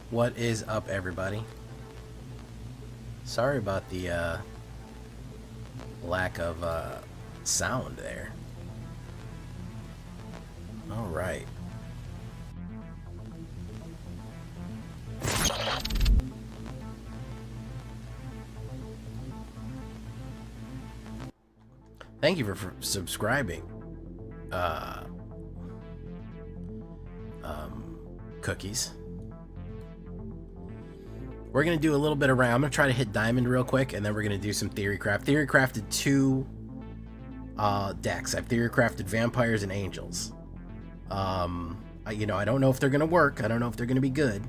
What is up, everybody? Sorry about the lack of sound there. All right. Thank you for subscribing. Cookies. We're going to do a little bit around. I'm going to try to hit diamond real quick, and then we're going to do some theory craft. Theory crafted 2 decks. I've theory crafted vampires and angels. I don't know if they're going to work. I don't know if they're going to be good.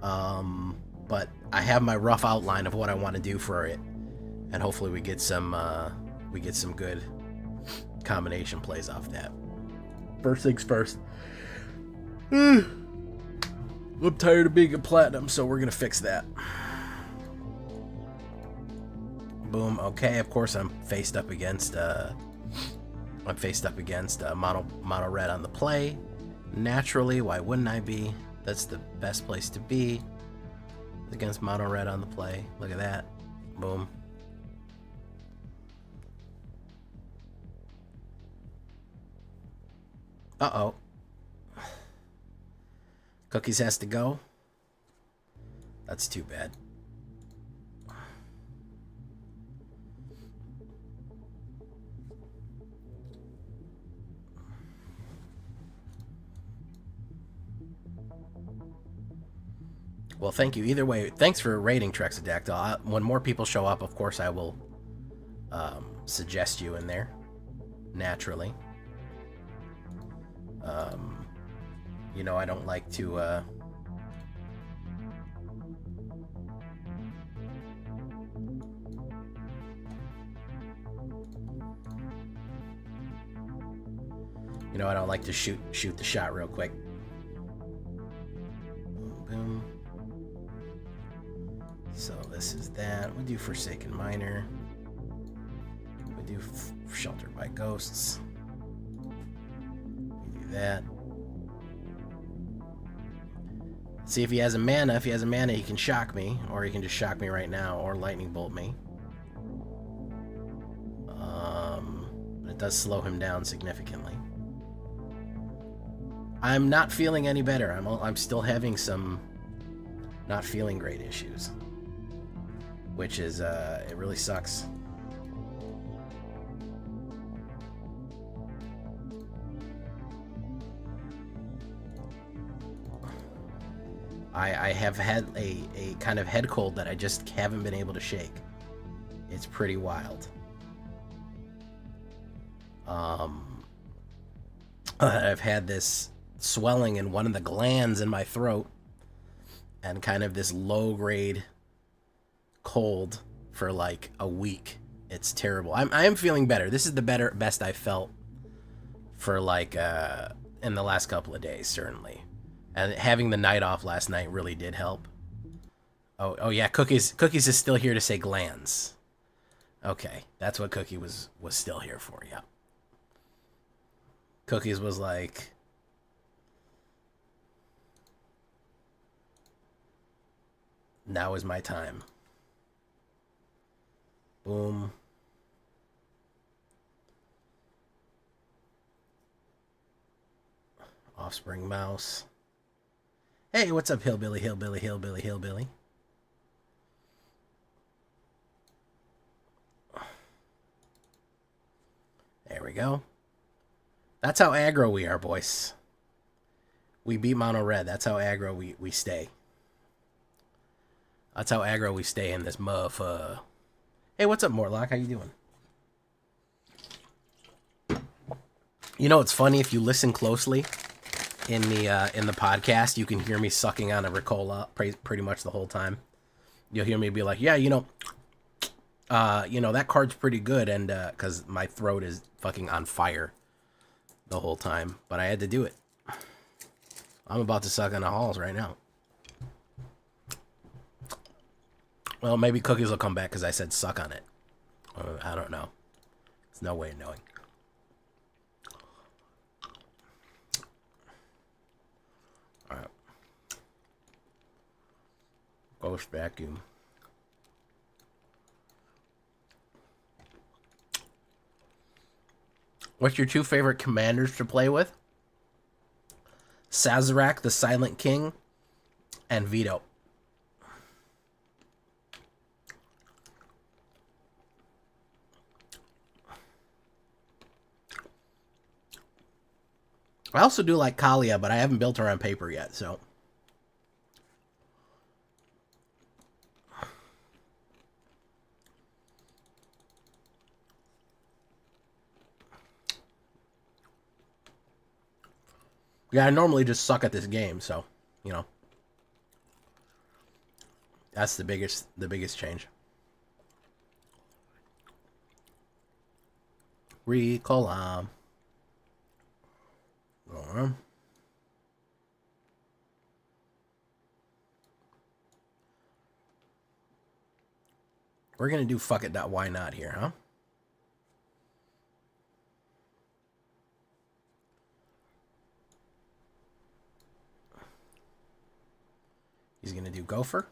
But I have my rough outline of what I want to do for it, and hopefully we get some good combination plays off that. First things first. I'm tired of being a platinum, so we're gonna fix that. Boom. Okay. Of course, I'm faced up against mono red on the play. Naturally, why wouldn't I be? That's the best place to be. Against mono red on the play. Look at that. Boom. Uh-oh. Cookies has to go. That's too bad. Well, thank you. Either way, thanks for rating Trexadactyl. When more people show up, of course, I will suggest you in there. Naturally. I don't like to, I don't like to shoot the shot real quick. Boom. So this is that. We do Forsaken Miner. We do Sheltered by Ghosts. We do that. See if he has a mana. If he has a mana, he can shock me, or he can just shock me right now, or lightning bolt me. But it does slow him down significantly. I'm not feeling any better. I'm still having some not feeling great issues, which is it really sucks. I have had a kind of head cold that I just haven't been able to shake. It's pretty wild. I've had this swelling in one of the glands in my throat and kind of this low-grade cold for like a week. It's terrible. I am feeling better. This is the best I felt for like in the last couple of days, certainly. And having the night off last night really did help. Oh yeah, Cookies is still here to say glands. Okay, that's what Cookie was still here for, yeah. Cookies was like, now is my time. Boom. Offspring Mouse. Hey, what's up, Hillbilly? There we go. That's how aggro we are, boys. We beat mono red. That's how aggro we stay. That's how aggro we stay in this motherfucker. Hey, what's up, Mortlock? How you doing? It's funny, if you listen closely in the podcast, you can hear me sucking on a Ricola pretty much the whole time. You'll hear me be like, yeah, that card's pretty good, and because my throat is fucking on fire the whole time, but I had to do it. I'm about to suck on the halls right now. Well, maybe Cookies will come back because I said suck on it. I don't know. There's no way of knowing. All right. Ghost vacuum. What's your 2 favorite commanders to play with? Sazerac, the Silent King, and Vito. I also do like Kalia, but I haven't built her on paper yet, so. Yeah, I normally just suck at this game, so, you know. That's the biggest change. Recall. We're gonna do fuck it. Why not here, huh? He's gonna do Gopher.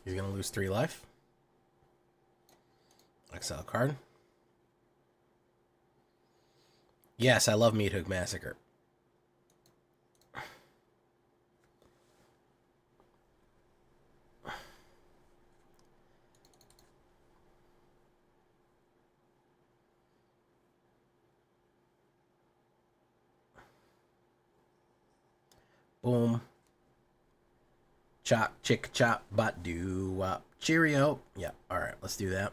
He's gonna lose 3 life. Exile card. Yes, I love Meat Hook Massacre. Boom. Chop, chick, chop, bot, do, wop, cheerio. Yeah, alright, let's do that.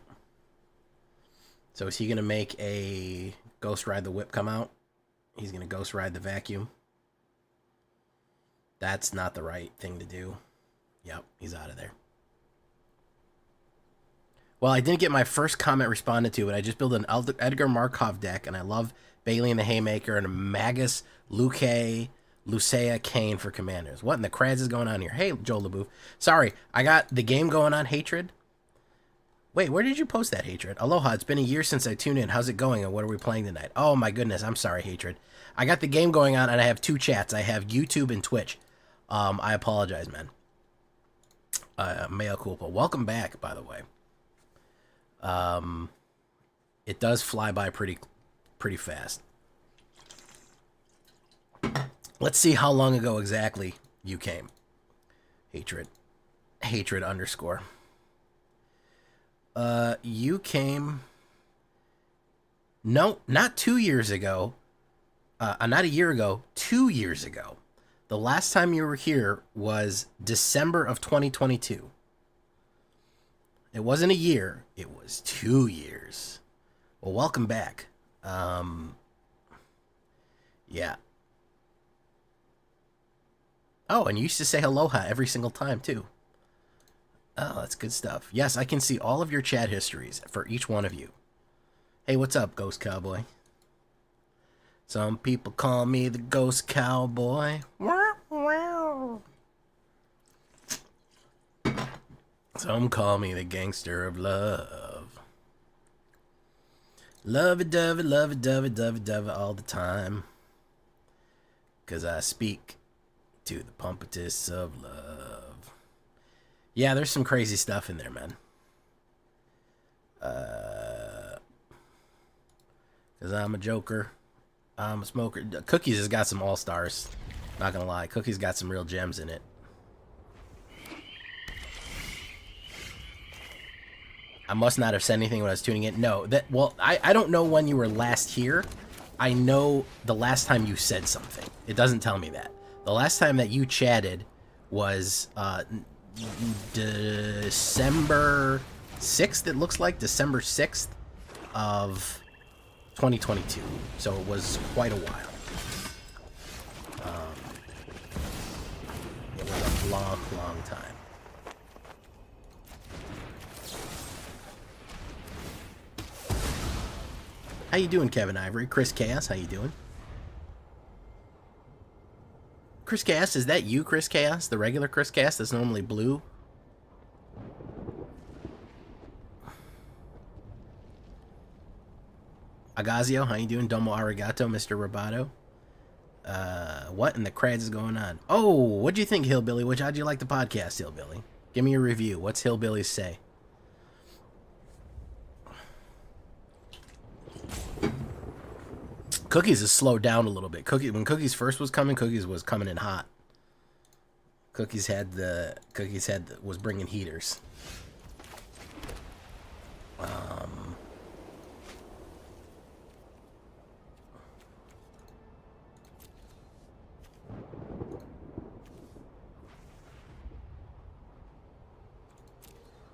So is he going to make a Ghost Ride the Whip come out? He's going to Ghost Ride the Vacuum. That's not the right thing to do. Yep, he's out of there. Well, I didn't get my first comment responded to, but I just built an Edgar Markov deck, and I love Bailey and the Haymaker and a Magus, Luque, Lucia, Kane for commanders. What in the creds is going on here? Hey, Joe LaBouffe. Sorry, I got the game going on, Hatred. Wait, where did you post that, Hatred? Aloha, it's been a year since I tuned in. How's it going, and what are we playing tonight? Oh, my goodness, I'm sorry, Hatred. I got the game going on, and I have 2 chats. I have YouTube and Twitch. I apologize, man. Mea culpa. Welcome back, by the way. It does fly by pretty fast. Let's see how long ago exactly you came. Hatred underscore. You came... No, not 2 years ago. Not a year ago. 2 years ago. The last time you were here was December of 2022. It wasn't a year. It was 2 years. Well, welcome back. Yeah. Oh, and you used to say aloha every single time, too. Oh, that's good stuff. Yes, I can see all of your chat histories for each one of you. Hey, what's up, Ghost Cowboy? Some people call me the Ghost Cowboy. Some call me the Gangster of Love. Love-a-dove-a, love-a-dove-a, dove-a-dove all the time. 'Cause I speak to the pumpetus of love. Yeah, there's some crazy stuff in there, man. 'Cause I'm a joker. I'm a smoker. Cookies has got some all-stars. Not gonna lie. Cookies got some real gems in it. I must not have said anything when I was tuning in. No, well, I don't know when you were last here. I know the last time you said something. It doesn't tell me that. The last time that you chatted was December 6th, it looks like. December 6th of 2022. So it was quite a while. It was a long, long time. How you doing, Kevin Ivory? Chris Chaos, how you doing? Chris Chaos, is that you, Chris Chaos? The regular Chris Chaos that's normally blue? Agazio, how you doing? Domo arigato, Mr. Roboto. What in the creds is going on? Oh, what'd you think, Hillbilly? How'd you like the podcast, Hillbilly? Give me a review. What's Hillbillies say? Cookies has slowed down a little bit. When Cookies first was coming, Cookies was coming in hot. Cookies was bringing heaters.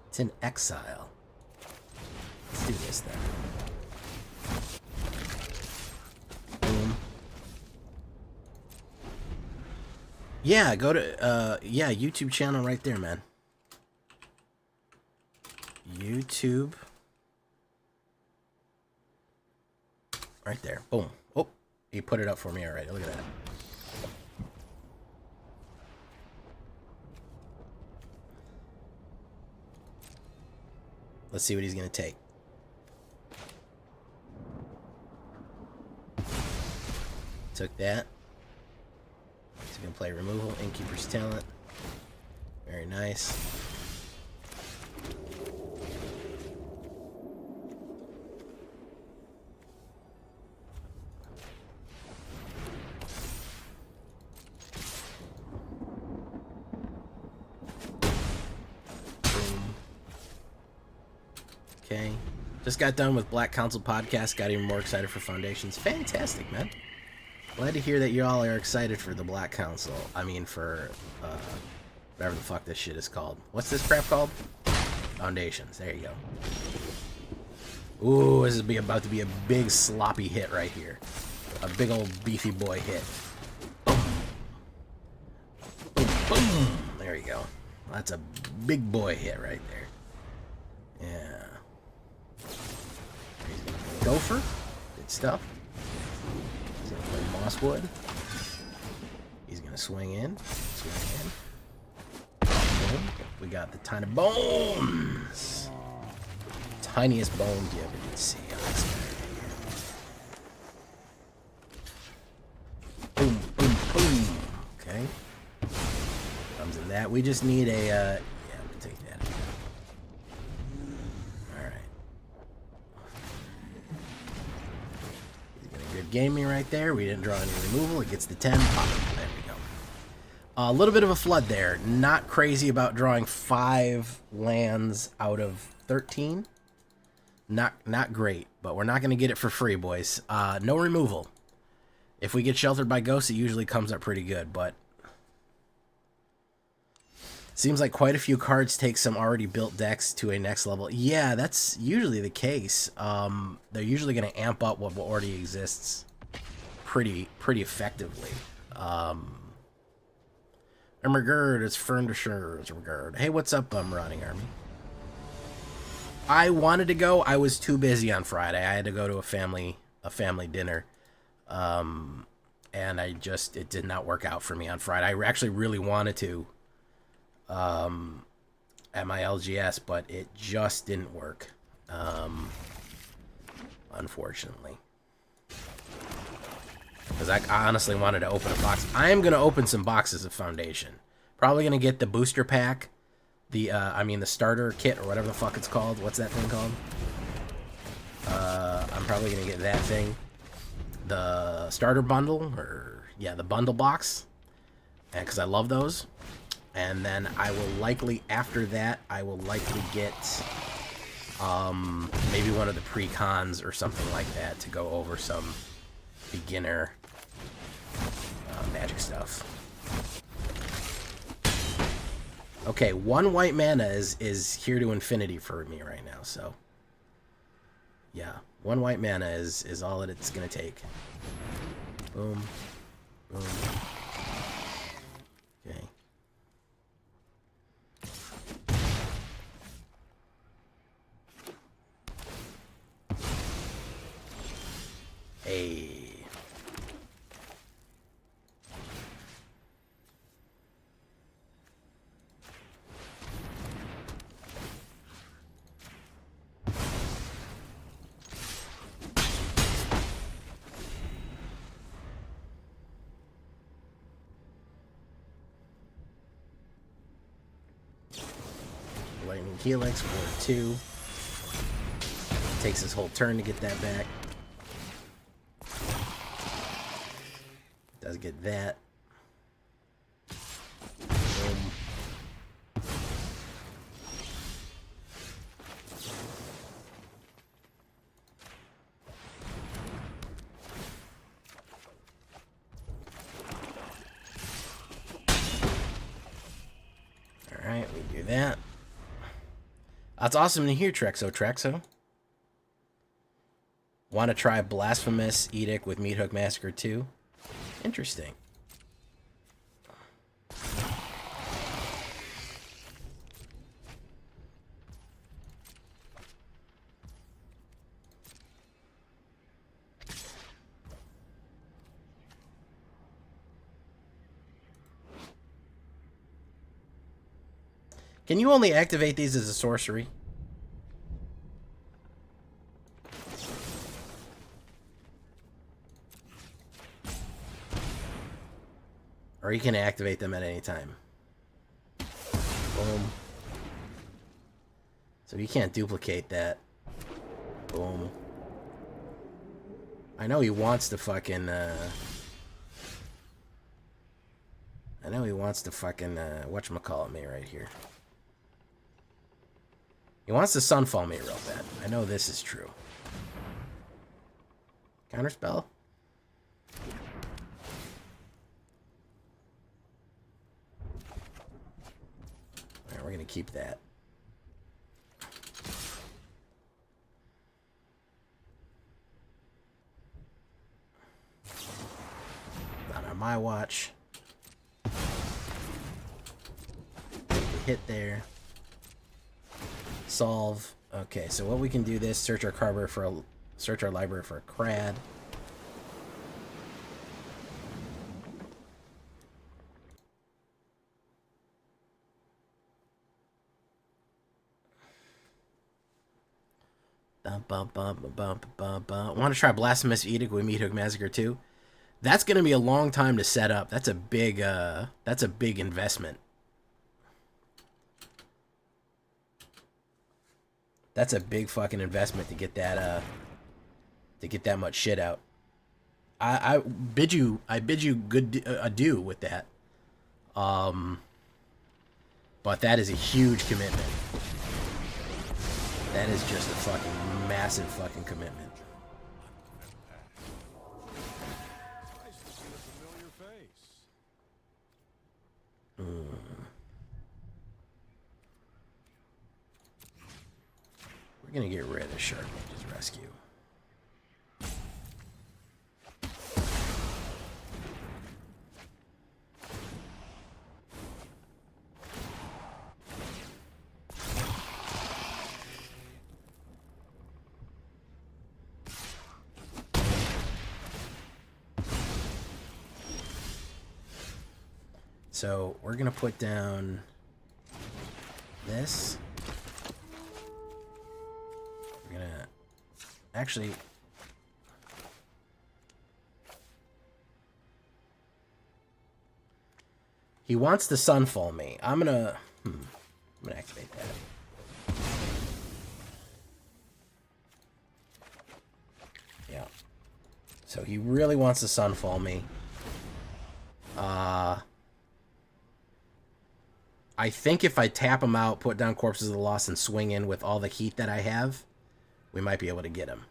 It's in exile. Let's do this then. Boom. Yeah, go to YouTube channel right there, man. YouTube. Right there. Boom. Oh, he put it up for me already. Look at that. Let's see what he's going to take. Took that. He's going to play removal. Innkeeper's Talent. Very nice. Okay. Just got done with Black Council podcast. Got even more excited for Foundations. Fantastic, man. Glad to hear that you all are excited for the Black Council. I mean, for whatever the fuck this shit is called. What's this crap called? Foundations. There you go. Ooh, this is about to be a big sloppy hit right here. A big old beefy boy hit. Boom. Boom, boom. There you go. That's a big boy hit right there. Yeah. Gopher. Good stuff. He's going to play Mosswood. He's going to swing in. Swing in. Boom. We got the tiny bones. Tiniest bones you ever did see on this guy right here. Boom, boom, boom. Okay. Comes in that. We just need a, yeah, we'll take that. Good gaming right there. We didn't draw any removal. It gets the 10. Pop it. There we go. A little bit of a flood there. Not crazy about drawing 5 lands out of 13. Not great, but we're not going to get it for free, boys. No removal. If we get sheltered by ghosts, it usually comes up pretty good, but seems like quite a few cards take some already built decks to a next level. Yeah, that's usually the case. They're usually going to amp up what already exists pretty effectively. Ermagerd, it's Furnisher, it's Ermagerd. Hey, what's up, Marauding Army? I wanted to go. I was too busy on Friday. I had to go to a family dinner. And it did not work out for me on Friday. I actually really wanted to at my LGS, but it just didn't work, unfortunately, because I honestly wanted to open a box. I am going to open some boxes of Foundation. Probably going to get the booster pack, the starter kit, or whatever the fuck it's called. What's that thing called? I'm probably going to get that thing, the starter bundle, or yeah, the bundle box, and because I love those. And then I will likely, after that, get maybe one of the pre-cons or something like that to go over some beginner Magic stuff. Okay, 1 white mana is here to infinity for me right now, so yeah, 1 white mana is all that it's gonna take. Boom, boom. Okay. Hey. Helix for 2. Takes his whole turn to get that back. Does get that. Boom. Alright, we do that. That's awesome to hear, Trexo. Want to try Blasphemous Edict with Meat Hook Massacre 2? Interesting. Can you only activate these as a sorcery? Or you can activate them at any time. Boom. So you can't duplicate that. Boom. I know he wants to fucking, I know he wants to fucking, whatchamacallit me right here. He wants to Sunfall me real bad. I know this is true. Counterspell? Alright, we're gonna keep that. Not on my watch. Hit there. Solve. Okay, so what we can do this, search our library for a crad. Want to try Blasphemous Edict with Meat Hook Massacre 2? That's going to be a long time to set up. That's a big investment. That's a big fucking investment to get that much shit out. I bid you good adieu with that. But that is a huge commitment. That is just a fucking massive fucking commitment. We're gonna get rid of Shark Mage's Rescue. So we're gonna put down this. We're gonna actually he wants to Sunfall me. I'm gonna activate that. Yeah. So he really wants to Sunfall me. I think if I tap him out, put down Corpses of the Lost, and swing in with all the heat that I have, we might be able to get him.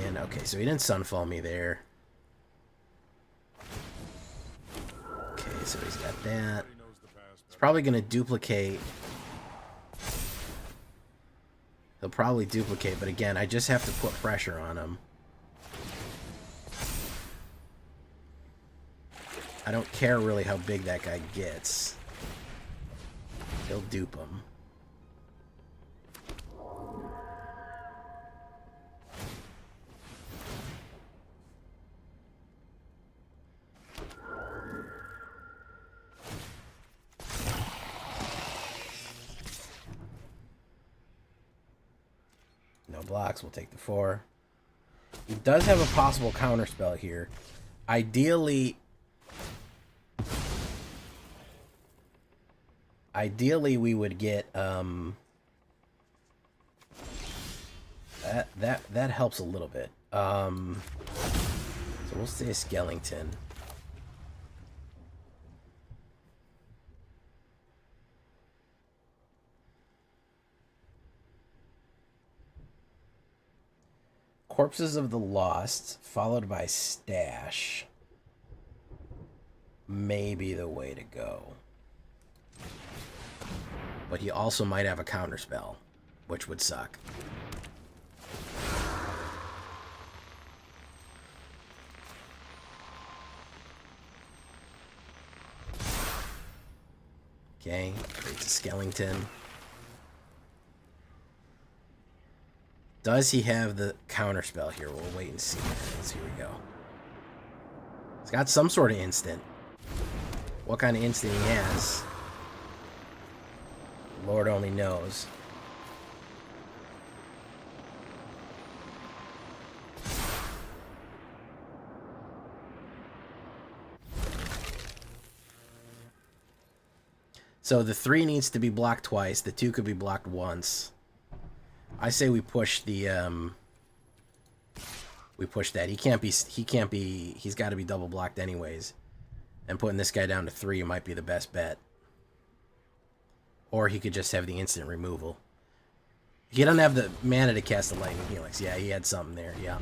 And okay, so he didn't Sunfall me there. Okay, so he's got that. He's probably going to duplicate. He'll probably duplicate, but again, I just have to put pressure on him. I don't care really how big that guy gets. He'll dupe him. No blocks, we'll take the 4. He does have a possible counterspell here. Ideally, we would get that helps a little bit. So we'll say a skeleton. Corpses of the Lost, followed by Stash, may be the way to go. But he also might have a counterspell, which would suck. Okay, creates a skeleton. Does he have the counterspell here? We'll wait and see. Here we go. He's got some sort of instant. What kind of instant he has, Lord only knows. So the 3 needs to be blocked twice. The 2 could be blocked once. I say we push the we push that. He's got to be double blocked anyways. And putting this guy down to 3 might be the best bet. Or he could just have the instant removal. He doesn't have the mana to cast the lightning helix. Yeah, he had something there. Yeah.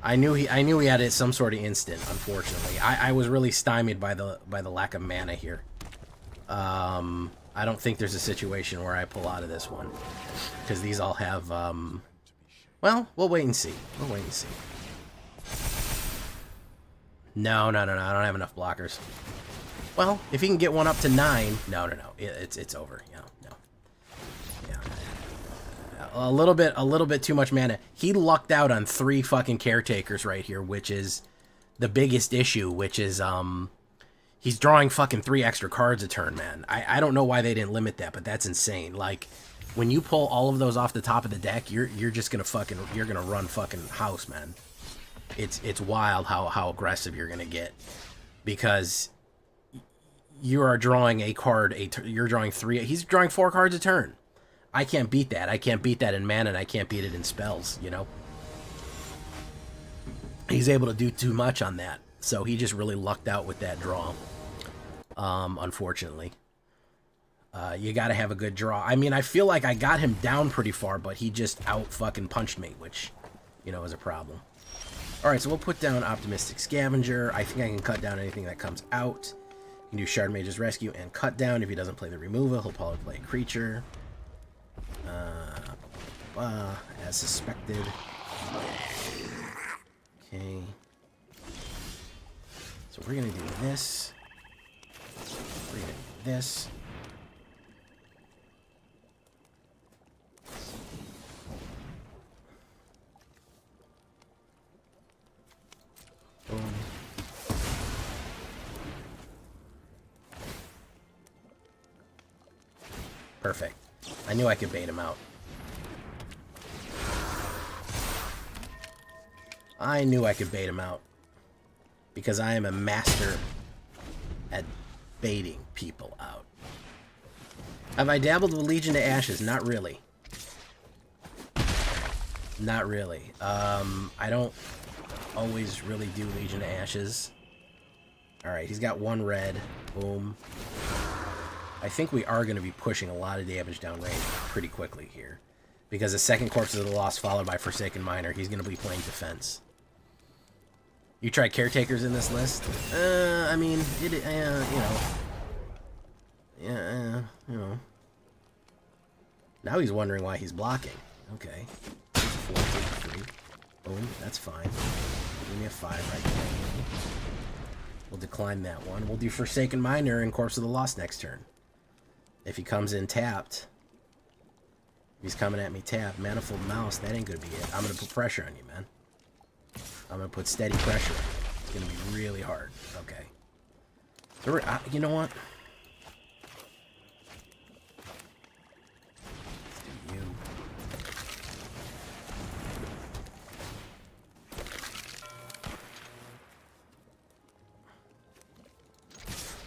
I knew he had some sort of instant, unfortunately. I was really stymied by the lack of mana here. I don't think there's a situation where I pull out of this one. Because these all have, well, we'll wait and see. We'll wait and see. No. I don't have enough blockers. Well, if he can get one up to 9... No. It's over. No. Yeah. A little bit too much mana. He lucked out on 3 fucking caretakers right here, which is the biggest issue, which is, he's drawing fucking 3 extra cards a turn, man. I don't know why they didn't limit that, but that's insane. Like, when you pull all of those off the top of the deck, you're just gonna run fucking house, man. It's wild how aggressive you're gonna get, because you are drawing a card. You're drawing 3. He's drawing 4 cards a turn. I can't beat that. I can't beat that in mana, and I can't beat it in spells. You know, he's able to do too much on that. So he just really lucked out with that draw. Unfortunately. You gotta have a good draw. I mean, I feel like I got him down pretty far, but he just out-fucking-punched me, which, you know, is a problem. Alright, so we'll put down Optimistic Scavenger. I think I can cut down anything that comes out. You can do Shard Mage's Rescue and cut down. If he doesn't play the removal, he'll probably play a creature. As suspected. Okay. So we're going to do this. We're going to do this. Boom. Perfect. I knew I could bait him out. I knew I could bait him out. Because I am a master at baiting people out. Have I dabbled with Legion to Ashes? Not really. Not really. I don't always really do Legion to Ashes. Alright, he's got 1 red. Boom. I think we are going to be pushing a lot of damage down range pretty quickly here. Because the second Corpse of the Lost followed by Forsaken Miner, he's going to be playing defense. You try Caretakers in this list? I mean, you know. Yeah, you know. Now he's wondering why he's blocking. Okay. 4, 3. Boom, that's fine. Give me a 5 right there. We'll decline that one. We'll do Forsaken Miner and Corpse of the Lost next turn. If he comes in tapped. If he's coming at me tapped. Manifold Mouse, that ain't gonna be it. I'm gonna put pressure on you, man. I'm going to put steady pressure. It's going to be really hard. Okay. So we're, you know what? Let's do you.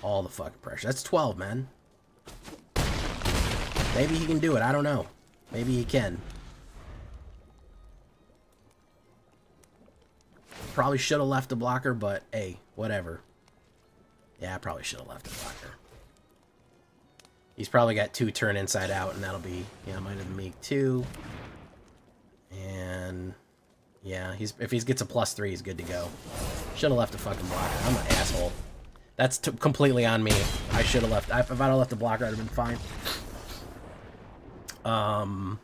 All the fucking pressure. That's 12, man. Maybe he can do it. I don't know. Maybe he can. Probably should have left a blocker, but hey, whatever. Yeah, I probably should have left a blocker. He's probably got 2 turn inside out, and that'll be, yeah, might have make 2. And yeah, if he gets a +3, he's good to go. Should have left a fucking blocker. I'm an asshole. That's completely on me. I should have left. If I'd have left a blocker, I'd have been fine. If I'd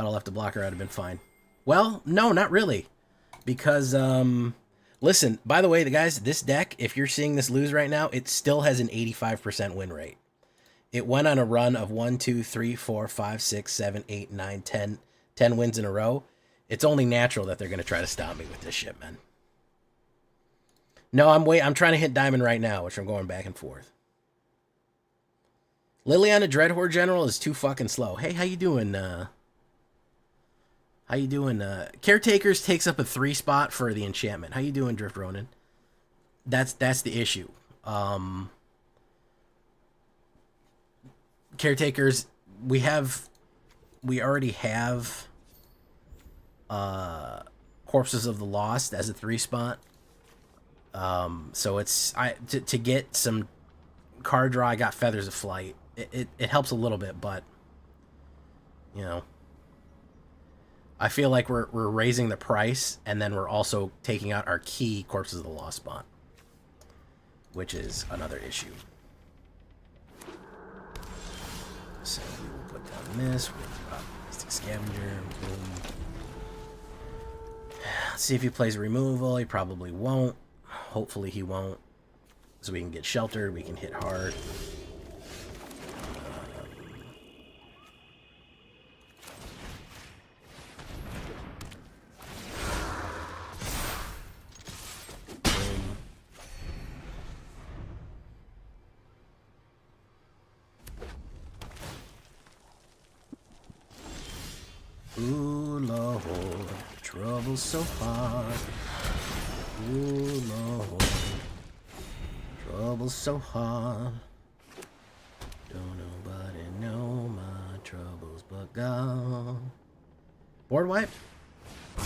have left a blocker, I'd have been fine. Well, no, not really. Because, listen, by the way, the guys, this deck, if you're seeing this lose right now, it still has an 85% win rate. It went on a run of 1, 2, 3, 4, 5, 6, 7, 8, 9, 10 wins in a row. It's only natural that they're going to try to stop me with this shit, man. No, I'm trying to hit diamond right now, which I'm going back and forth. Liliana Dreadhorde General is too fucking slow. Hey, how you doing, Caretakers takes up a 3 spot for the enchantment. How you doing, Drift Ronin? That's the issue. Caretakers, we already have Corpses of the Lost as a 3 spot. So it's to get some card draw, I got Feathers of Flight. It helps a little bit, but you know, I feel like we're raising the price, and then we're also taking out our key Corpses of the Lost spot, which is another issue. So we will put down this. We'll put Mystic Scavenger. Boom. Let's see if he plays a removal. He probably won't. Hopefully he won't. So we can get sheltered. We can hit hard. Ooh, Lord, trouble's so hard. Ooh, Lord, trouble's so hard. Don't nobody know my troubles but God. Board wipe? Yeah.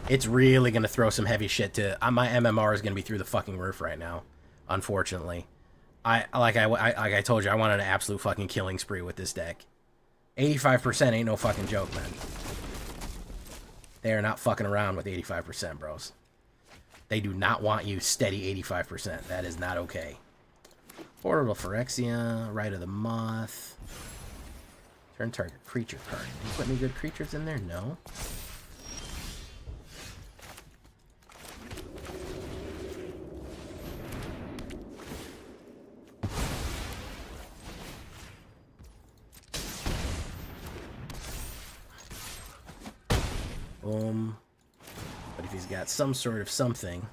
It's really going to throw some heavy shit to... my MMR is going to be through the fucking roof right now. Unfortunately, like I told you, I wanted an absolute fucking killing spree with this deck. 85% ain't no fucking joke, man. They are not fucking around with 85%, bros. They do not want you steady 85%. That is not okay. Portal Phyrexia, Rite of the Moth. Turn target creature card. Did you put any good creatures in there? No. Boom. But if he's got some sort of something...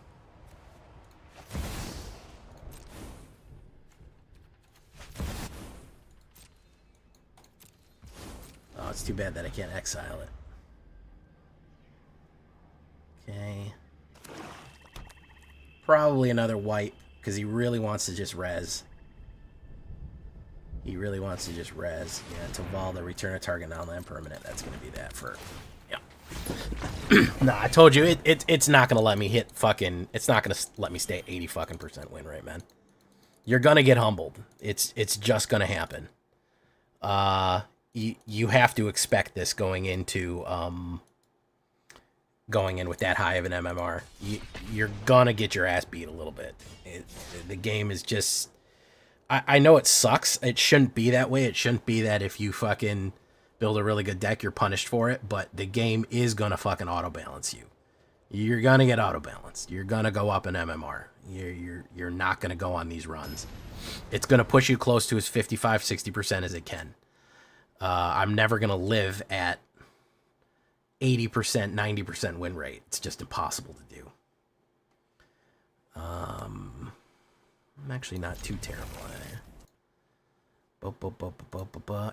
Oh, it's too bad that I can't exile it. Okay. Probably another white, because he really wants to just res. He really wants to just res. Yeah, to Valda, return a target non-land permanent. That's going to be that for... Nah, I told you it's not gonna let me hit fucking. It's not gonna let me stay at 80 fucking % win rate, man. You're gonna get humbled. It's just gonna happen. You have to expect this going into going in with that high of an MMR. You're gonna get your ass beat a little bit. The game is just. I know it sucks. It shouldn't be that way. It shouldn't be that if you fucking build a really good deck, you're punished for it, but the game is gonna fucking auto balance you. You're gonna get auto balanced. You're gonna go up in MMR. You're not gonna go on these runs. It's gonna push you close to as 55-60% as it can. I'm never gonna live at 80%, 90% win rate. It's just impossible to do. I'm actually not too terrible at it.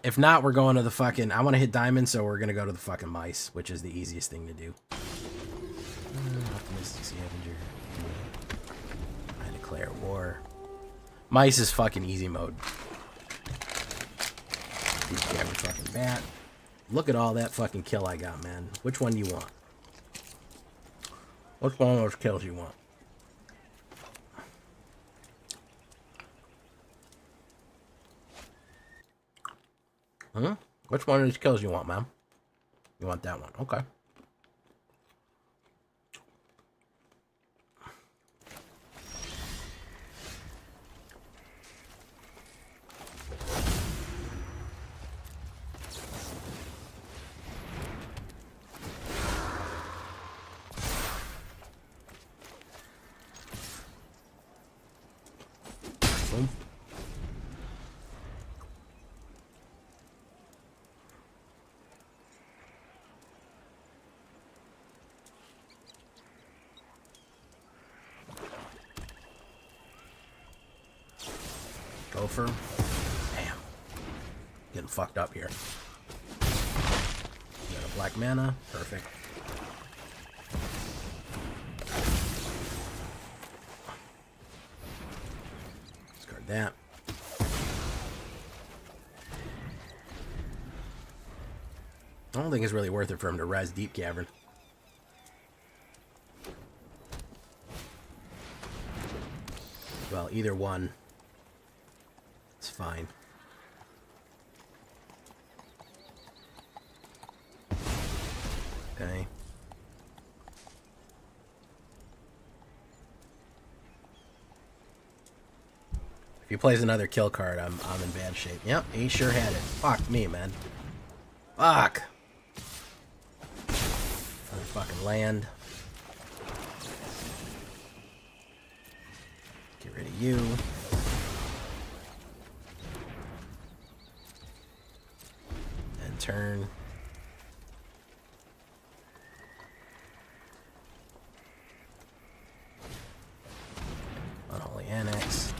If not, we're going to the fucking... I want to hit diamond, so we're going to go to the fucking mice, which is the easiest thing to do. Optimistic Scavenger. I declare war. Mice is fucking easy mode. Every fucking bat. Look at all that fucking kill I got, man. Which one do you want? Which one of those kills you want? Hmm? Which one of these kills you want, ma'am? You want that one. Okay. Boom. Gopher. Damn. Getting fucked up here. Got a black mana. Perfect. Discard that. I don't think it's really worth it for him to res Deep Cavern. Well, either one. It's fine. Okay. If he plays another kill card, I'm in bad shape. Yep, he sure had it. Fuck me, man. Fuck. Another fucking land. Get rid of you. And turn. Unholy Annex.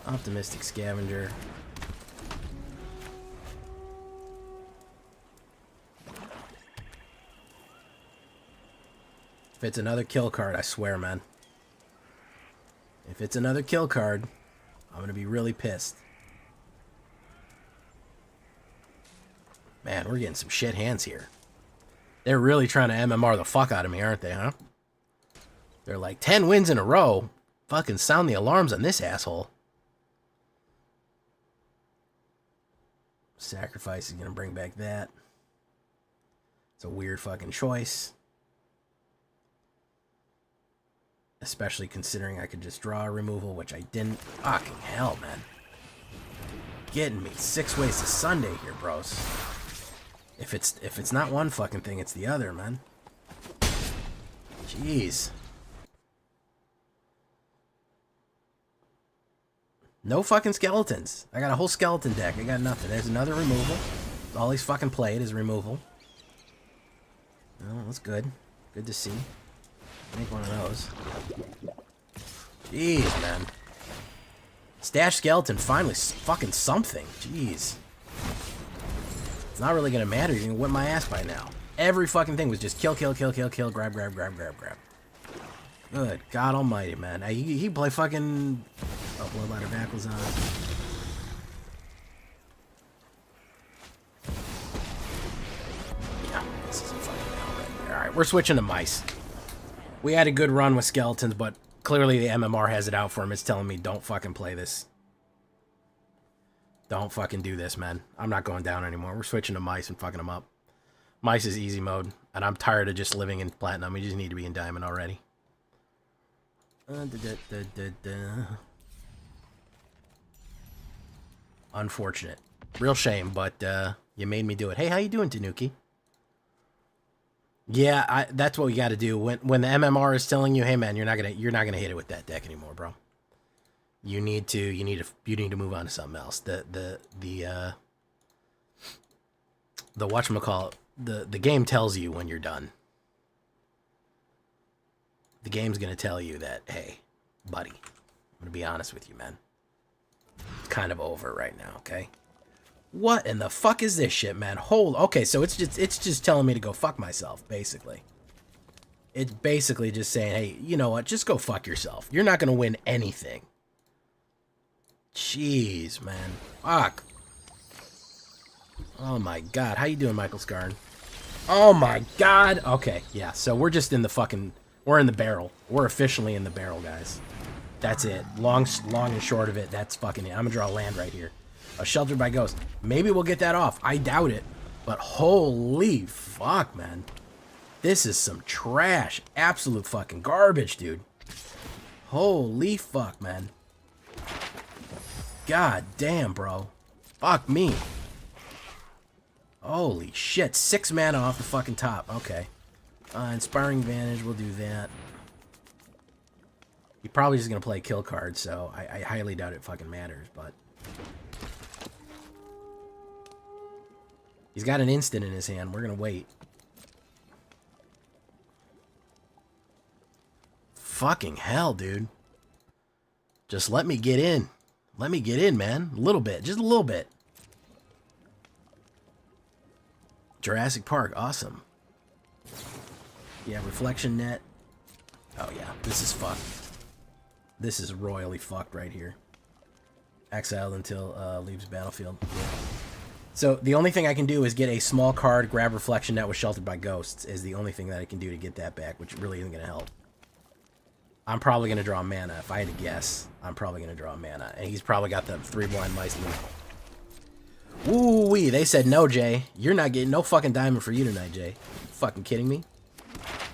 Optimistic Scavenger. If it's another kill card, I swear, man. If it's another kill card, I'm gonna be really pissed. Man, we're getting some shit hands here. They're really trying to MMR the fuck out of me, aren't they, huh? They're like, 10 wins in a row. Fucking sound the alarms on this asshole. Sacrifice is gonna bring back that. It's a weird fucking choice. Especially considering I could just draw a removal, which I didn't. Fucking hell, man. Getting me 6 ways to Sunday here, bros. If it's not one fucking thing, it's the other, man. Jeez. No fucking skeletons. I got a whole skeleton deck. I got nothing. There's another removal. All he's fucking played is removal. Oh, that's good. Good to see. Make one of those. Jeez, man. Stash skeleton, finally fucking something. Jeez. It's not really gonna matter. You can whip my ass by now. Every fucking thing was just kill, kill, kill, kill, kill, grab, grab, grab, grab, grab. Good God almighty, man. He play fucking... Oh, Blood Ladder backwards on. Yeah, this is a fucking hell right there. Alright, we're switching to mice. We had a good run with skeletons, but clearly the MMR has it out for him. It's telling me, don't fucking play this. Don't fucking do this, man. I'm not going down anymore. We're switching to mice and fucking them up. Mice is easy mode, and I'm tired of just living in platinum. We just need to be in diamond already. Unfortunate. Real shame, but you made me do it. Hey, how you doing, Tanuki? Yeah, that's what we got to do. When the MMR is telling you, hey man, you're not gonna hit it with that deck anymore, bro. You need to move on to something else. The whatchamacallit, the game tells you when you're done. The game's gonna tell you that, hey, buddy, I'm gonna be honest with you, man. It's kind of over right now, okay? What in the fuck is this shit, man? Hold. Okay, so it's just telling me to go fuck myself, basically. It's basically just saying, hey, you know what? Just go fuck yourself. You're not gonna win anything. Jeez, man. Fuck. Oh my god. How you doing, Michael Scarn? Oh my god. Okay, yeah. So we're just in the fucking... We're in the barrel. We're officially in the barrel, guys. That's it. Long and short of it, that's fucking it. I'm gonna draw land right here. A Sheltered by Ghost. Maybe we'll get that off. I doubt it. But holy fuck, man. This is some trash. Absolute fucking garbage, dude. Holy fuck, man. God damn, bro. Fuck me. Holy shit. 6 mana off the fucking top. Okay. Inspiring Vantage. We'll do that. You're probably just going to play kill card, so I highly doubt it fucking matters, but... He's got an instant in his hand. We're going to wait. Fucking hell, dude. Just let me get in. Let me get in, man. A little bit. Just a little bit. Jurassic Park. Awesome. Yeah, Reflection Net. Oh, yeah. This is fucked. This is royally fucked right here. Exiled until leaves battlefield. Yeah. So the only thing I can do is get a small card, grab Reflection Net with Sheltered by Ghosts is the only thing that I can do to get that back, which really isn't going to help. I'm probably going to draw mana. If I had to guess, I'm probably going to draw mana. And he's probably got the 3 blind mice loot. Woo-wee, they said no, Jay. You're not getting no fucking diamond for you tonight, Jay. You fucking kidding me?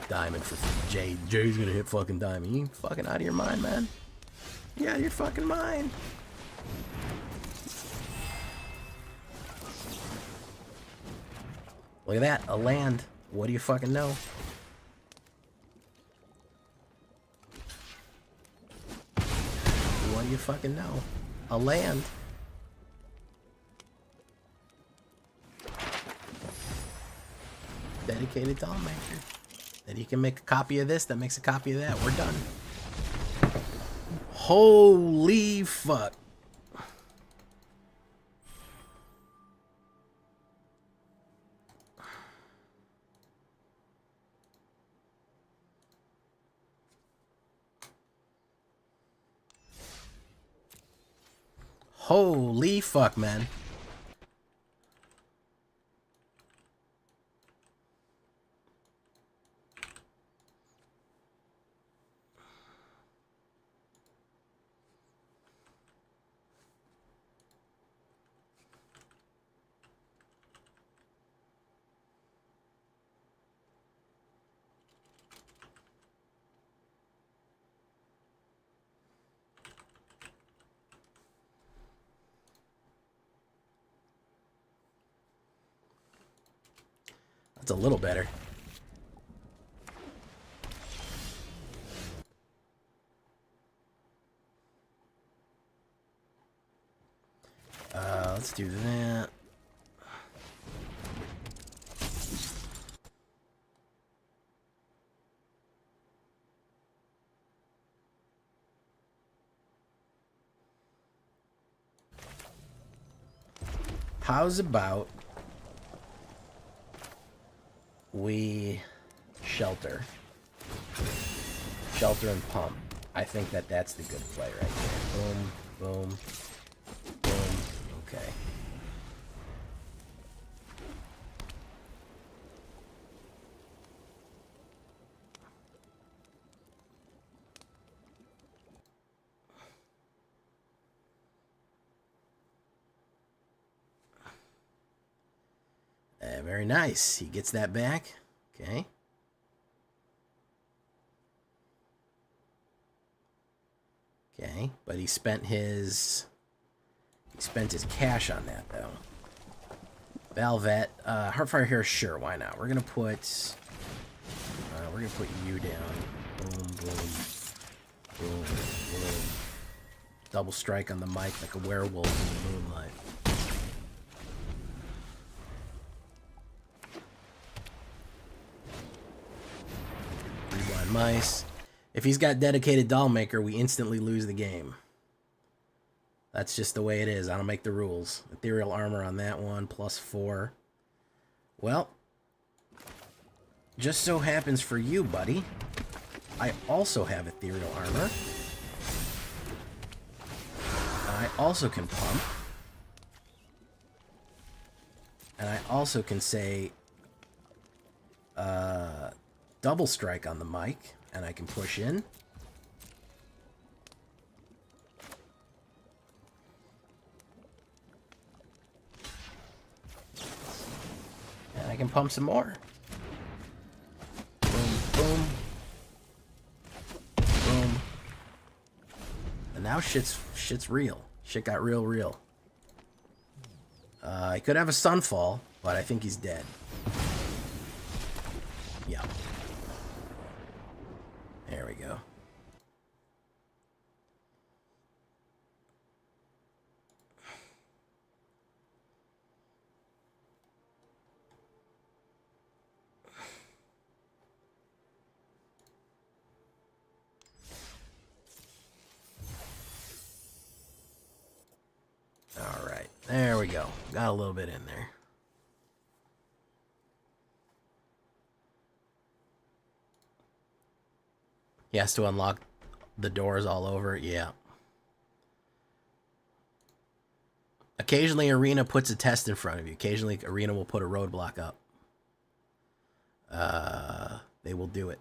Diamond for Jay. Jay's going to hit fucking diamond. You fucking out of your mind, man. You out of your fucking mind. Look at that, a land. What do you fucking know? What do you fucking know? A land. Dedicated Dollmaker. Then you can make a copy of this that makes a copy of that. We're done. Holy fuck. Holy fuck, man. That's a little better. Let's do that. How's about we shelter and pump? I think that's the good play right there. Boom, boom, boom. Okay. Very nice. He gets that back. Okay. Okay, but he spent his cash on that though. Velvet, Heartfire here, sure, why not? We're gonna put you down. Boom, boom, boom, boom. Double strike on the mic like a werewolf in the moonlight. Mice. If he's got dedicated Dollmaker, we instantly lose the game. That's just the way it is. I don't make the rules. Ethereal armor on that one, +4. Well, just so happens for you, buddy, I also have ethereal armor. I also can pump. And I also can say double strike on the mic, and I can push in. And I can pump some more. Boom, boom. Boom. And now shit's real. Shit got real. I could have a sunfall, but I think he's dead. Yeah. There we go. All right. There we go. Got a little bit in there. He has to unlock the doors all over. Yeah. Occasionally, Arena puts a test in front of you. Occasionally, Arena will put a roadblock up. They will do it.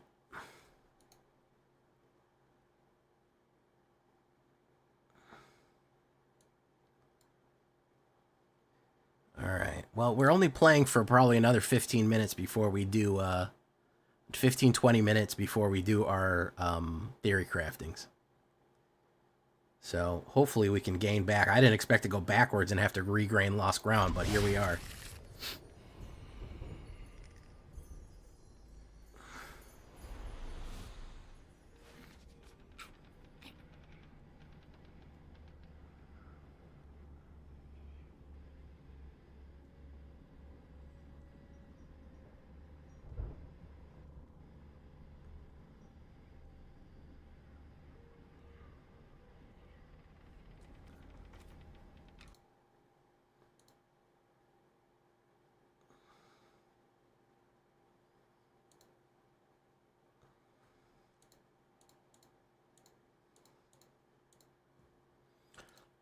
All right. Well, we're only playing for probably another 15 minutes before we do 15-20 minutes before we do our theory craftings. So hopefully we can gain back. I didn't expect to go backwards and have to regain lost ground, but here we are.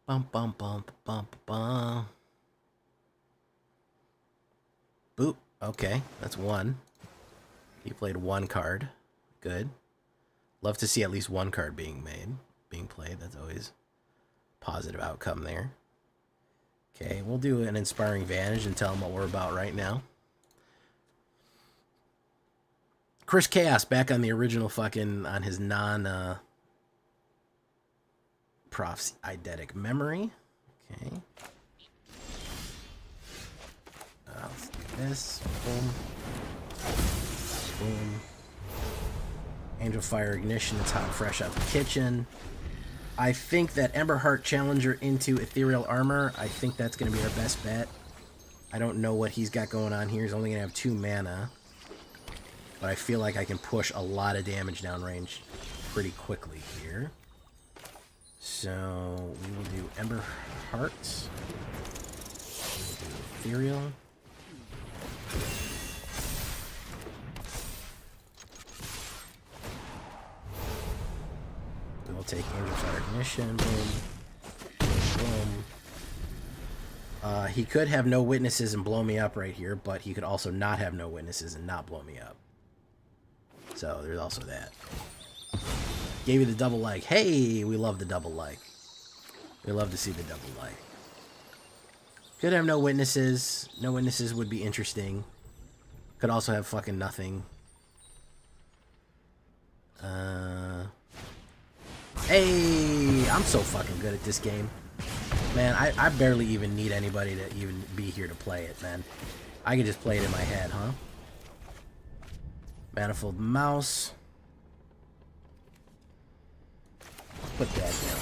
Bum, bum, bum, bum, bum. Boop. Okay, that's one. He played one card. Good. Love to see at least one card being played. That's always a positive outcome there. Okay, we'll do an Inspiring Vantage and tell him what we're about right now. Chris Chaos back on the original fucking, on his non, Prof's eidetic memory. Okay. Let's do this. Boom. Boom. Angel Fire Ignition. It's hot and fresh out the kitchen. I think that Emberheart Challenger into Ethereal Armor, I think that's going to be our best bet. I don't know what he's got going on here. He's only going to have 2 mana. But I feel like I can push a lot of damage downrange pretty quickly here. So we will do Ember Hearts. We'll do Ethereal. We will take Angel Fire Ignition. Boom. Boom. He could have no witnesses and blow me up right here, but he could also not have no witnesses and not blow me up. So there's also that. Gave you the double like. Hey, we love the double like. We love to see the double like. Could have no witnesses. No witnesses would be interesting. Could also have fucking nothing. Hey, I'm so fucking good at this game. Man, I barely even need anybody to even be here to play it, man. I can just play it in my head, huh? Manifold Mouse. Put that down.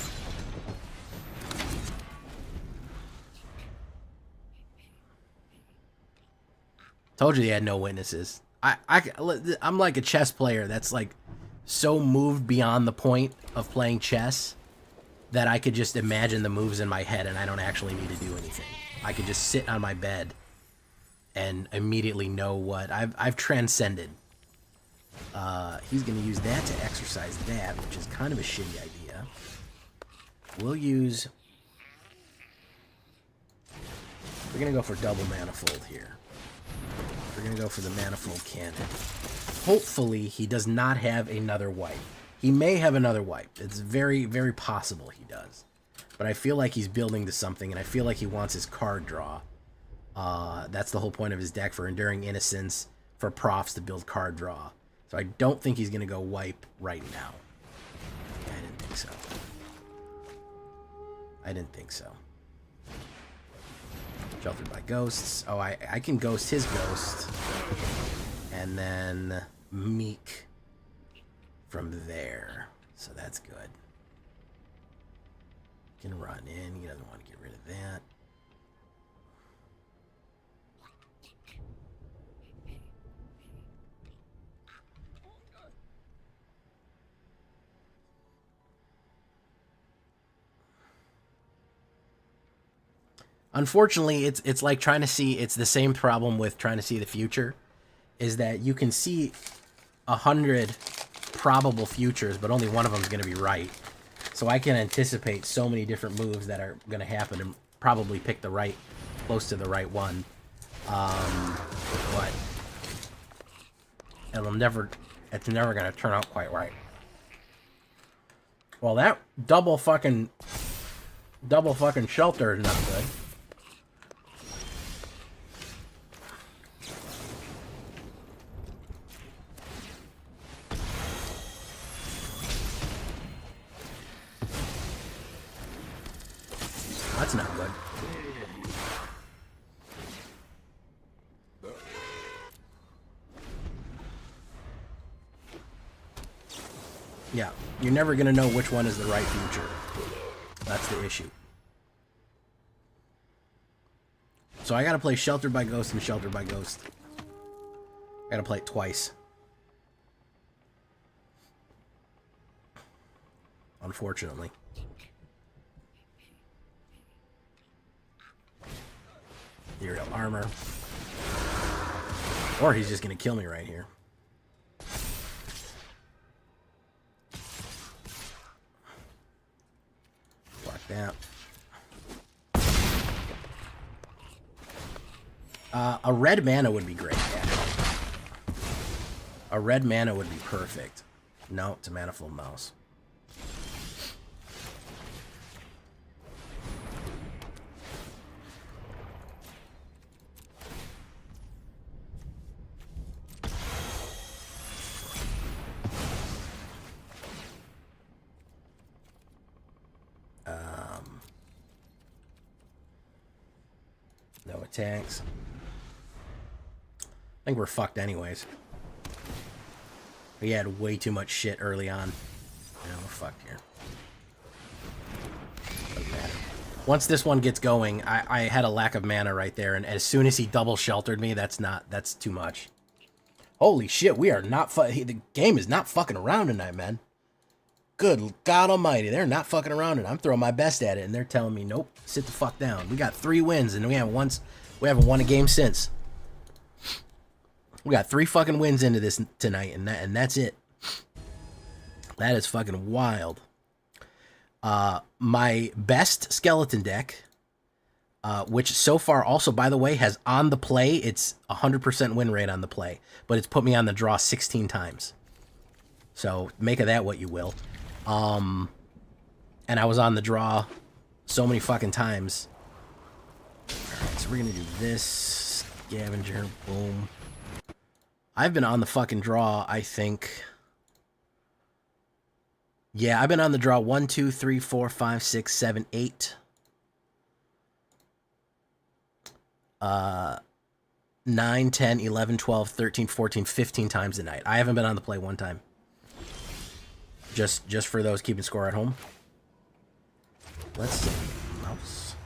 Told you he had no witnesses. I'm like a chess player that's like so moved beyond the point of playing chess that I could just imagine the moves in my head and I don't actually need to do anything. I could just sit on my bed and immediately know what I've transcended. He's going to use that to exercise that, which is kind of a shitty idea. We'll use... We're going to go for double manifold here. We're going to go for the manifold cannon. Hopefully, he does not have another wipe. He may have another wipe. It's very, very possible he does. But I feel like he's building to something, and I feel like he wants his card draw. That's the whole point of his deck, for Enduring Innocence, for profs to build card draw. So I don't think he's going to go wipe right now. I didn't think so. I didn't think so. Sheltered by Ghosts. Oh, I can ghost his ghost. And then Meek from there. So that's good. Can run in. He doesn't want to get rid of that. Unfortunately, it's like trying to see, it's the same problem with trying to see the future, is that you can see 100 probable futures, but only one of them is going to be right. So I can anticipate so many different moves that are going to happen and probably pick the right, close to the right one. But it's never going to turn out quite right. Well, that double fucking shelter is not good. That's not good. Yeah, you're never going to know which one is the right future. That's the issue. So I got to play Sheltered by Ghost and Sheltered by Ghost. I got to play it twice. Unfortunately. Ethereal armor. Or he's just going to kill me right here. Block that. A red mana would be great, actually. A red mana would be perfect. No, it's a Manifold Mouse. No attacks. I think we're fucked anyways. We had way too much shit early on. Yeah, we're fucked here. Doesn't matter. Once this one gets going, I had a lack of mana right there, and as soon as he double sheltered me, that's too much. Holy shit, we are not the game is not fucking around tonight, man. Good God almighty, they're not fucking around, and I'm throwing my best at it, and they're telling me, nope, sit the fuck down. We got 3 wins, and we haven't won a game since. We got 3 fucking wins into this tonight, and that's it. That is fucking wild. My best skeleton deck, which so far also, by the way, has on the play, it's 100% win rate on the play, but it's put me on the draw 16 times. So make of that what you will. And I was on the draw so many fucking times. Alright, so we're gonna do this. Scavenger, boom. I've been on the fucking draw, I think. Yeah, I've been on the draw 1, 2, 3, 4, 5, 6, 7, 8. 9, 10, 11, 12, 13, 14, 15 times a night. I haven't been on the play one time. Just for those keeping score at home. Let's see. Mouse.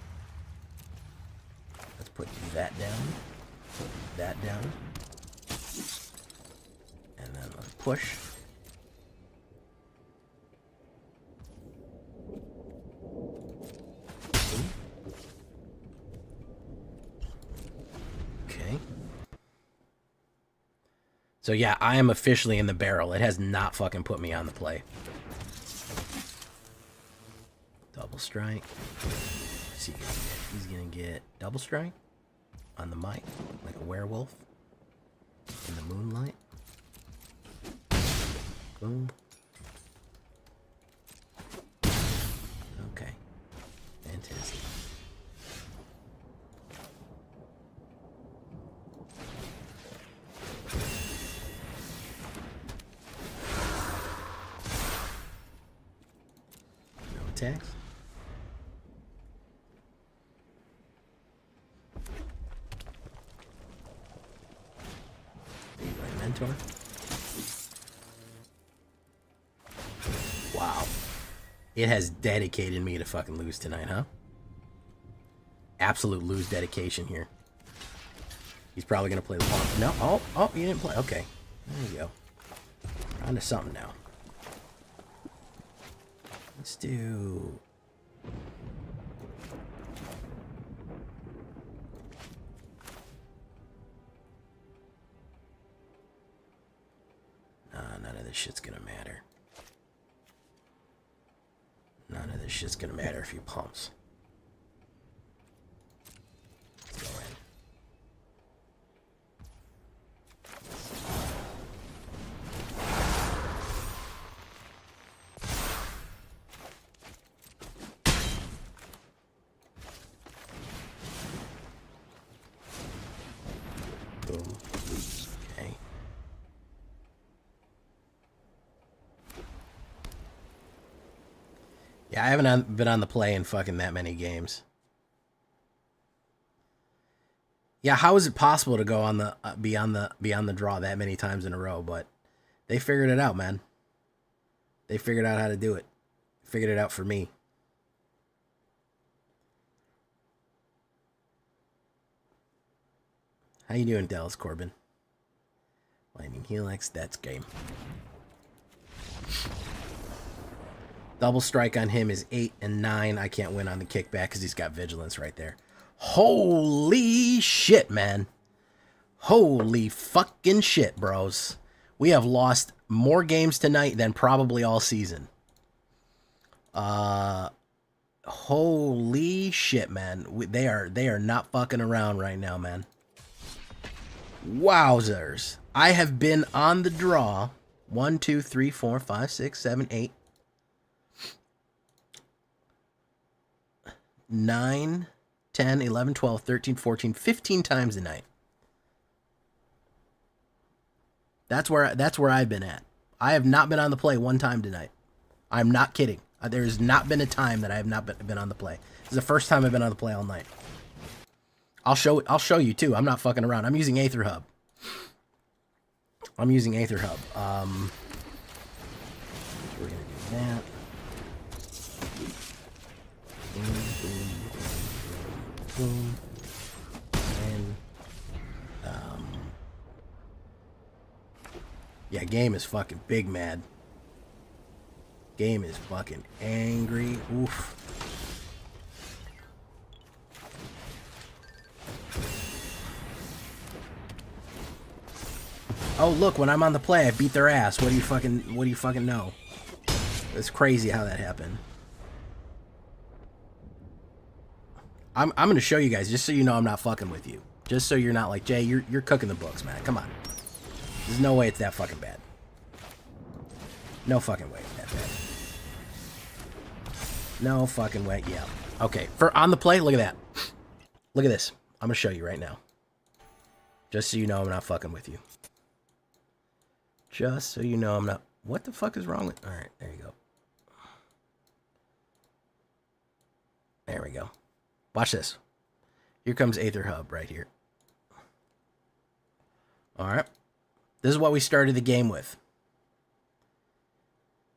Let's put that down. Put that down. And then let's push. So yeah, I am officially in the barrel. It has not fucking put me on the play. Double strike. What's he gonna get? He's gonna get double strike on the mic, like a werewolf in the moonlight. Boom. Okay. Fantastic. No attacks. Be my mentor. Wow. It has dedicated me to fucking lose tonight, huh? Absolute lose dedication here. He's probably going to play the pawn. No. Oh, you didn't play. Okay. There you go. On to something now. Let's do... None of this shit's going to matter. None of this shit's going to matter if he pumps. Let's go in. Boom. Okay. Yeah, I haven't been on the play in fucking that many games. Yeah, how is it possible to go on the be on the draw that many times in a row? But they figured it out, man. They figured out how to do it. Figured it out for me. How you doing, Dallas Corbin? Lightning Helix, that's game. Double strike on him is 8 and 9. I can't win on the kickback because he's got vigilance right there. Holy shit, man. Holy fucking shit, bros. We have lost more games tonight than probably all season. Holy shit, man. They are not fucking around right now, man. Wowzers. I have been on the draw 1, 2, 3, 4, 5, 6, 7, 8, 9, 10, 11, 12, 13, 14, 15 times a night. That's where I've been at. I have not been on the play one time tonight. I'm not kidding. There has not been a time that I have not been on the play. This is the first time I've been on the play all night. I'll show you too. I'm not fucking around. I'm using AetherHub. We're gonna do that. Boom, boom, boom, boom. And yeah, game is fucking big mad. Game is fucking angry. Oof. Oh, look, when I'm on the play, I beat their ass. What do you fucking know? It's crazy how that happened. I'm going to show you guys, just so you know I'm not fucking with you. Just so you're not like, Jay, you're cooking the books, man. Come on. There's no way it's that fucking bad. No fucking way it's that bad. No fucking way. Yeah. Okay. For on the play, look at that. Look at this. I'm going to show you right now. Just so you know I'm not fucking with you. Just so you know I'm not... What the fuck is wrong with... Alright, there you go. There we go. Watch this. Here comes AetherHub right here. Alright. This is what we started the game with.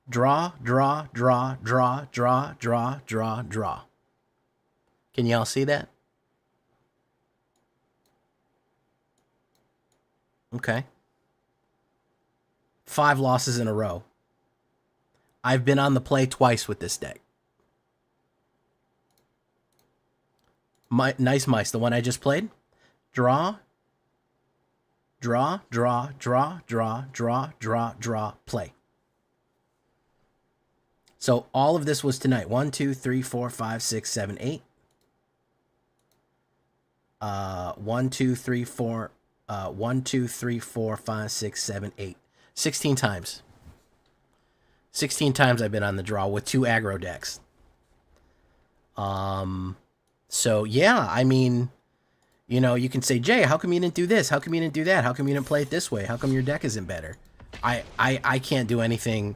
Draw, draw, draw, draw, draw, draw, draw, draw. Can y'all see that? Okay. 5 losses in a row. I've been on the play twice with this deck. Nice Mice, the one I just played. Draw. Draw, draw, draw, draw, draw, draw, draw, play. So all of this was tonight. 1, 2, 3, 4, 5, 6, 7, 8. 1, 2, 3, 4. 1, 2, 3, 4, 5, 6, 7, 8. 16 times. 16 times I've been on the draw with 2 aggro decks. So yeah, I mean, you know, you can say, Jay, how come you didn't do this? How come you didn't do that? How come you didn't play it this way? How come your deck isn't better? I can't do anything.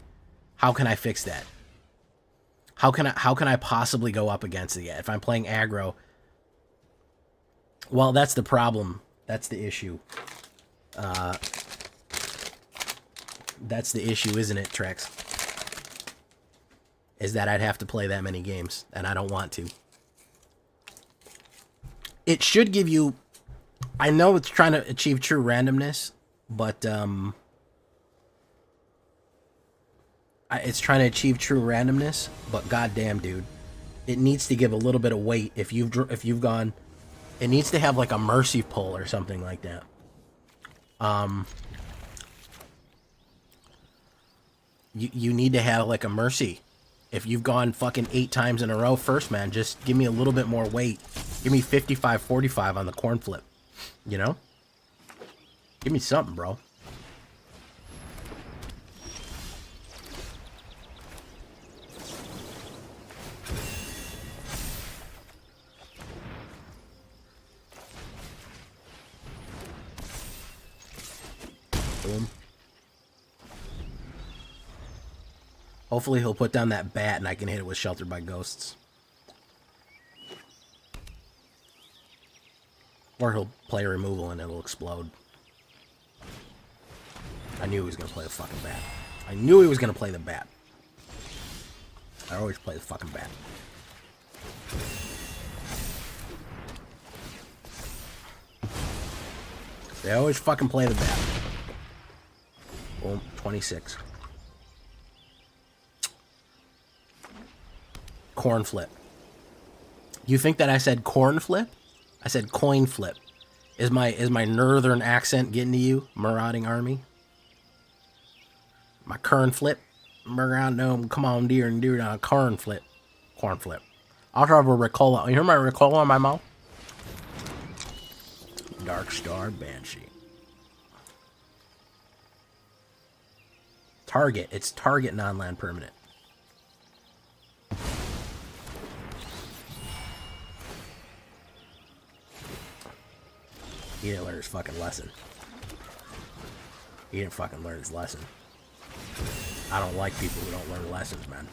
How can I fix that? How can I possibly go up against it yet? If I'm playing aggro, well, that's the problem. That's the issue. That's the issue, isn't it, Trex? Is that I'd have to play that many games, and I don't want to. It should give you... I know it's trying to achieve true randomness, but it's trying to achieve true randomness, but goddamn, dude, it needs to give a little bit of weight. If you've gone, it needs to have like a mercy pull or something like that. You need to have like a mercy. If you've gone fucking 8 times in a row first, man, just give me a little bit more weight. Give me 55-45 on the corn flip. You know? Give me something, bro. Boom. Hopefully he'll put down that bat and I can hit it with Sheltered by Ghosts. Or he'll play removal and it'll explode. I knew he was going to play the fucking bat. I knew he was going to play the bat. I always play the fucking bat. They always fucking play the bat. Boom, 26. Corn flip. You think that I said corn flip? I said coin flip. Is my northern accent getting to you, marauding army? My corn flip. Come on, dear, and do it corn flip. Corn flip. I'll have a Ricola. You hear my Ricola in my mouth? Dark Star Banshee. Target. It's target non-land permanent. He didn't learn his fucking lesson. He didn't fucking learn his lesson. I don't like people who don't learn lessons, man.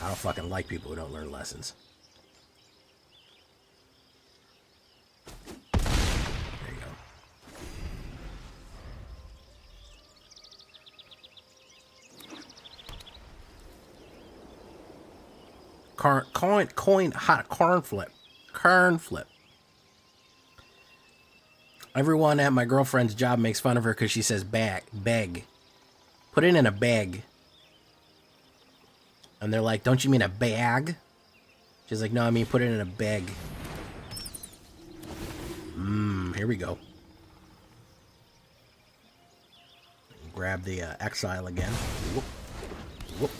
I don't fucking like people who don't learn lessons. There you go. Hot corn flip. Corn flip. Everyone at my girlfriend's job makes fun of her because she says beg. Put it in a bag. And they're like, don't you mean a bag? She's like, no, I mean put it in a bag. Here we go. Grab the exile again. Whoop. Whoop.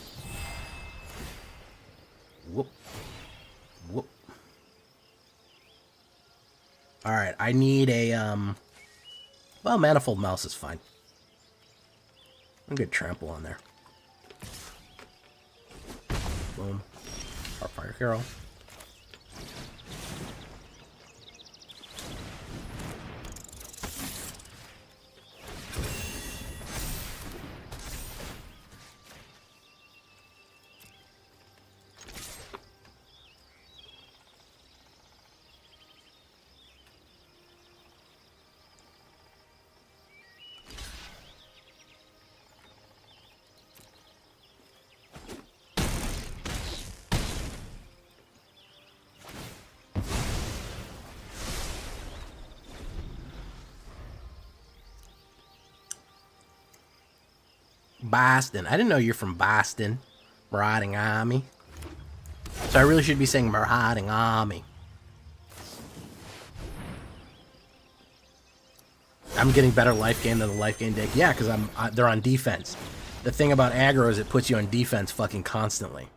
Whoop. Whoop. Alright, I need a, well, Manifold Mouse is fine. I'm gonna trample on there. Boom. Heartfire Hero. Boston. I didn't know you're from Boston. Marauding Army. So I really should be saying Marauding Army. I'm getting better life gain than the life gain deck. Yeah, because they're on defense. The thing about aggro is it puts you on defense fucking constantly.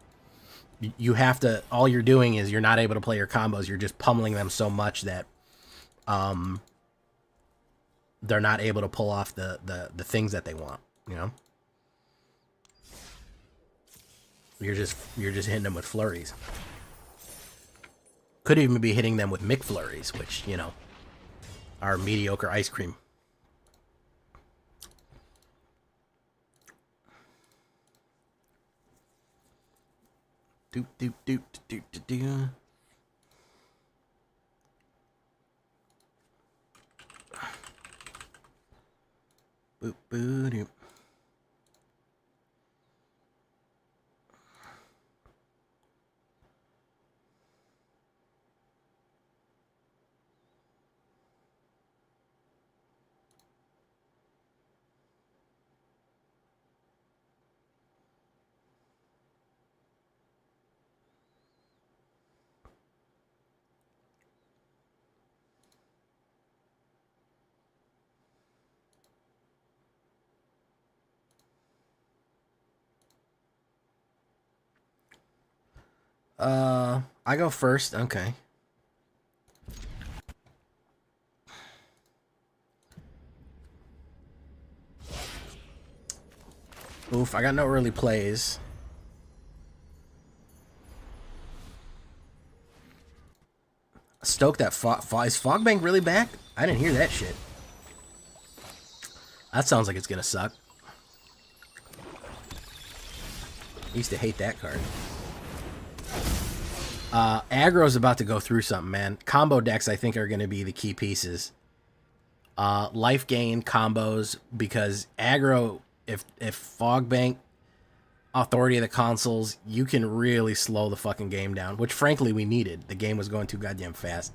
You have to, all you're doing is you're not able to play your combos. You're just pummeling them so much that they're not able to pull off the things that they want, you know? You're just hitting them with flurries. Could even be hitting them with McFlurries, which, you know, are mediocre ice cream. Doop doop doop doop doop doop. Boop boop doop. I go first. Okay. Oof, I got no early plays. Stoke that fog. Is Fogbank really back? I didn't hear that shit. That sounds like it's gonna suck. I used to hate that card. Aggro's about to go through something, man. Combo decks, I think, are going to be the key pieces. Life gain combos, because aggro, if Fogbank, Authority of the Consuls, you can really slow the fucking game down, which, frankly, we needed. The game was going too goddamn fast.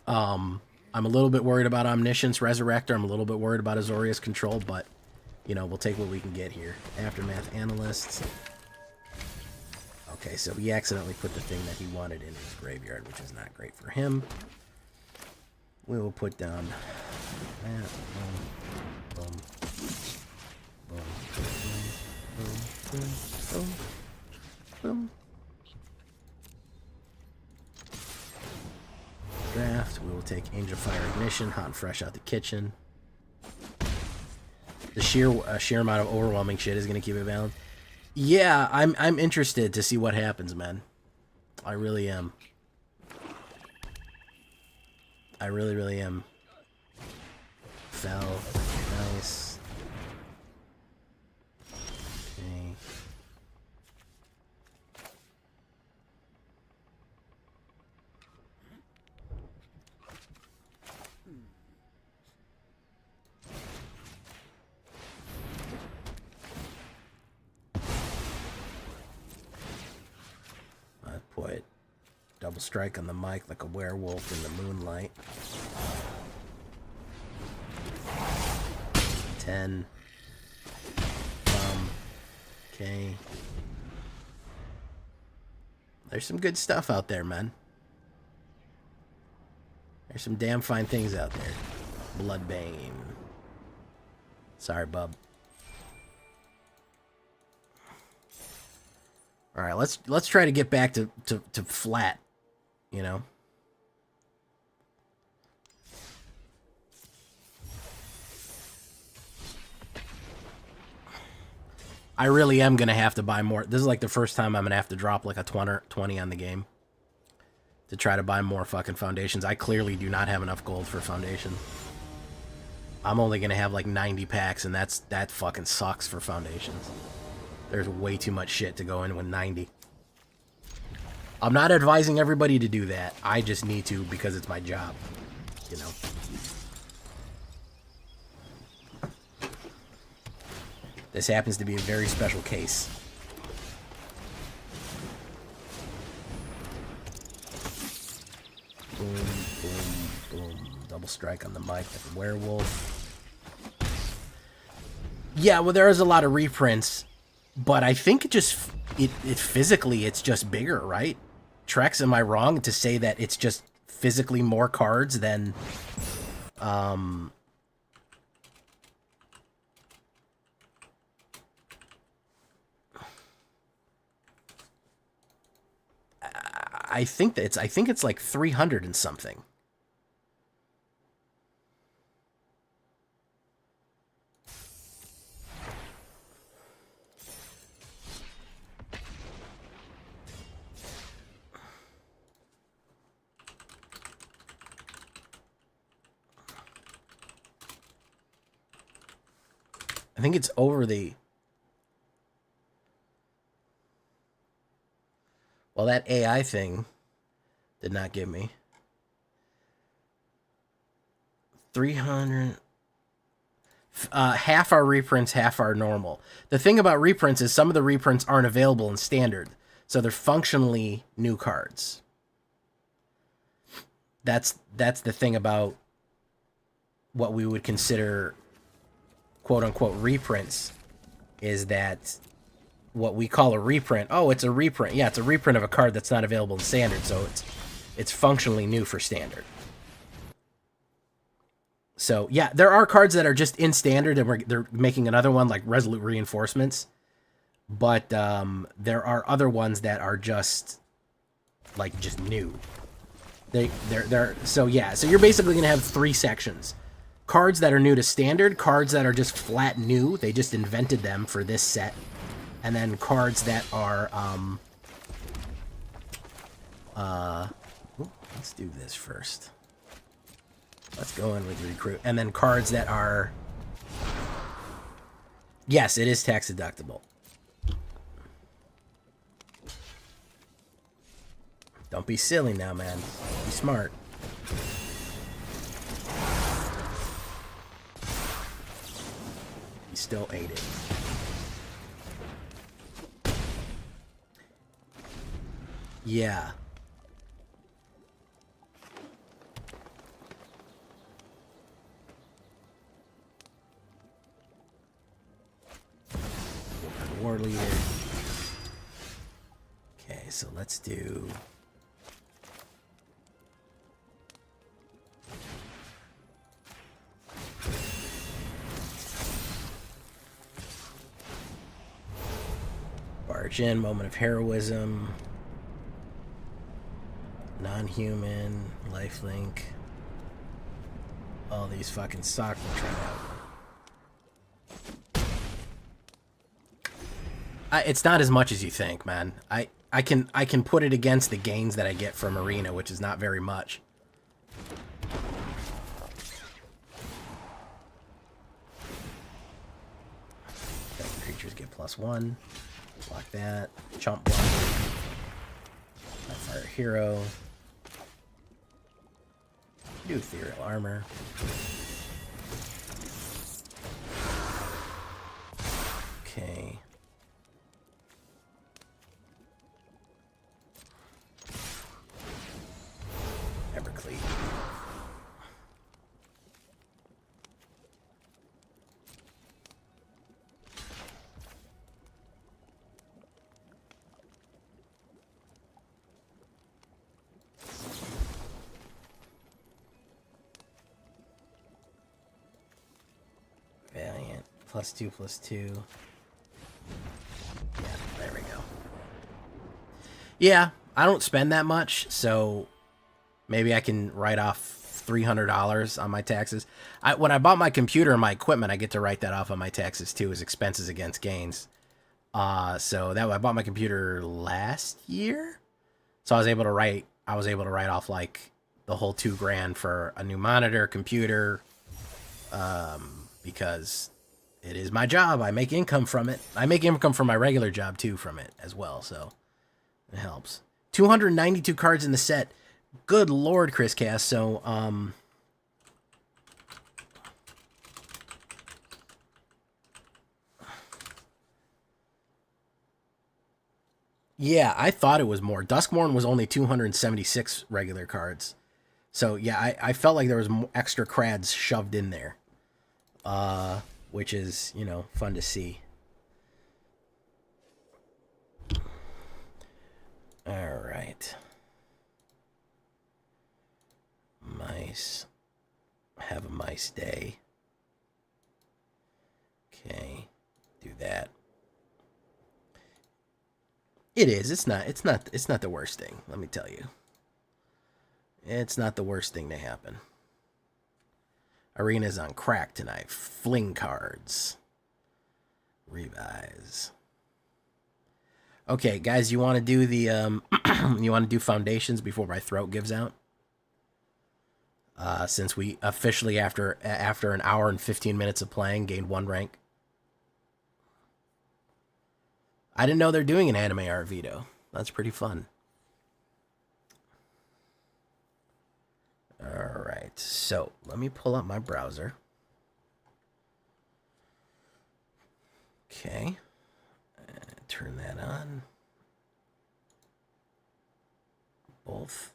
I'm a little bit worried about Omniscience Resurrector. I'm a little bit worried about Azorius Control, but, you know, we'll take what we can get here. Aftermath Analyst. Okay, so he accidentally put the thing that he wanted in his graveyard, which is not great for him. We will put down that. Boom, boom, boom, boom, boom, boom, boom. Draft. We will take Angel Fire Ignition, hot and fresh out the kitchen. The sheer amount of overwhelming shit is going to keep it balanced. Yeah, I'm interested to see what happens, man. I really am. I really, really am. Fell. Nice. Okay. Put double strike on the mic like a werewolf in the moonlight. 10. Okay. There's some good stuff out there, man. There's some damn fine things out there. Bloodbane. Sorry, bub. All right, let's try to get back to flat, you know. I really am gonna have to buy more. This is like the first time I'm gonna have to drop like a 20 on the game to try to buy more fucking foundations. I clearly do not have enough gold for foundation. I'm only gonna have like 90 packs, and that fucking sucks for foundations. There's way too much shit to go in with 90. I'm not advising everybody to do that. I just need to because it's my job, you know. This happens to be a very special case. Boom, boom, boom. Double strike on the mic like a werewolf. Yeah, well, there is a lot of reprints. But I think it physically, it's just bigger, right? Trex, am I wrong to say that it's just physically more cards than Um, I think it's like 300 and something. I think it's over the... Well, that AI thing did not give me 300. Half are reprints, half are normal. The thing about reprints is some of the reprints aren't available in standard, so they're functionally new cards. That's the thing about what we would consider quote unquote reprints, is that what we call a reprint. Oh, it's a reprint. Yeah, it's a reprint of a card that's not available in standard, so it's functionally new for standard. So yeah, there are cards that are just in standard, and they're making another one, like Resolute Reinforcements. But there are other ones that are just new. They're so yeah. So you're basically gonna have 3 sections: cards that are new to standard, cards that are just flat new, they just invented them for this set, and then cards that are let's do this first. Let's go in with recruit, and then cards that are... Yes, it is tax deductible. Don't be silly now, man. Be smart. You still ate it. Yeah. War leader. Okay, so let's do... Barge in, Moment of Heroism, Non-Human, Lifelink. All these fucking suck. We'll try out. It's not as much as you think, man. I can put it against the gains that I get from Arena, which is not very much. Creatures get +1. Block that. Chump block. Fire hero. Do ethereal armor. Okay. Evercleave. Valiant. +2/+2. Yeah, there we go. Yeah, I don't spend that much, so maybe I can write off $300 on my taxes. When I bought my computer and my equipment, I get to write that off on my taxes too, as expenses against gains. So I bought my computer last year, so I was able to write off like the whole $2,000 for a new monitor, computer, because it is my job. I make income from it. I make income from my regular job too from it as well, so it helps. 292 cards in the set. Good Lord, Chris Cass. So, yeah, I thought it was more. DUSKMOURN was only 276 regular cards. So, yeah, I felt like there was extra crads shoved in there. Which is, you know, fun to see. All right. Mice. Have a nice day. Okay, do that. It is. It's not the worst thing. Let me tell you. It's not the worst thing to happen. Arena's on crack tonight. Fling cards. Revise. Okay, guys, you want to do the you want to do foundations before my throat gives out? Since we officially after an hour and 15 minutes of playing gained 1 rank. I didn't know they're doing an anime art veto. That's pretty fun. All right, so let me pull up my browser. Okay, turn that on. Both.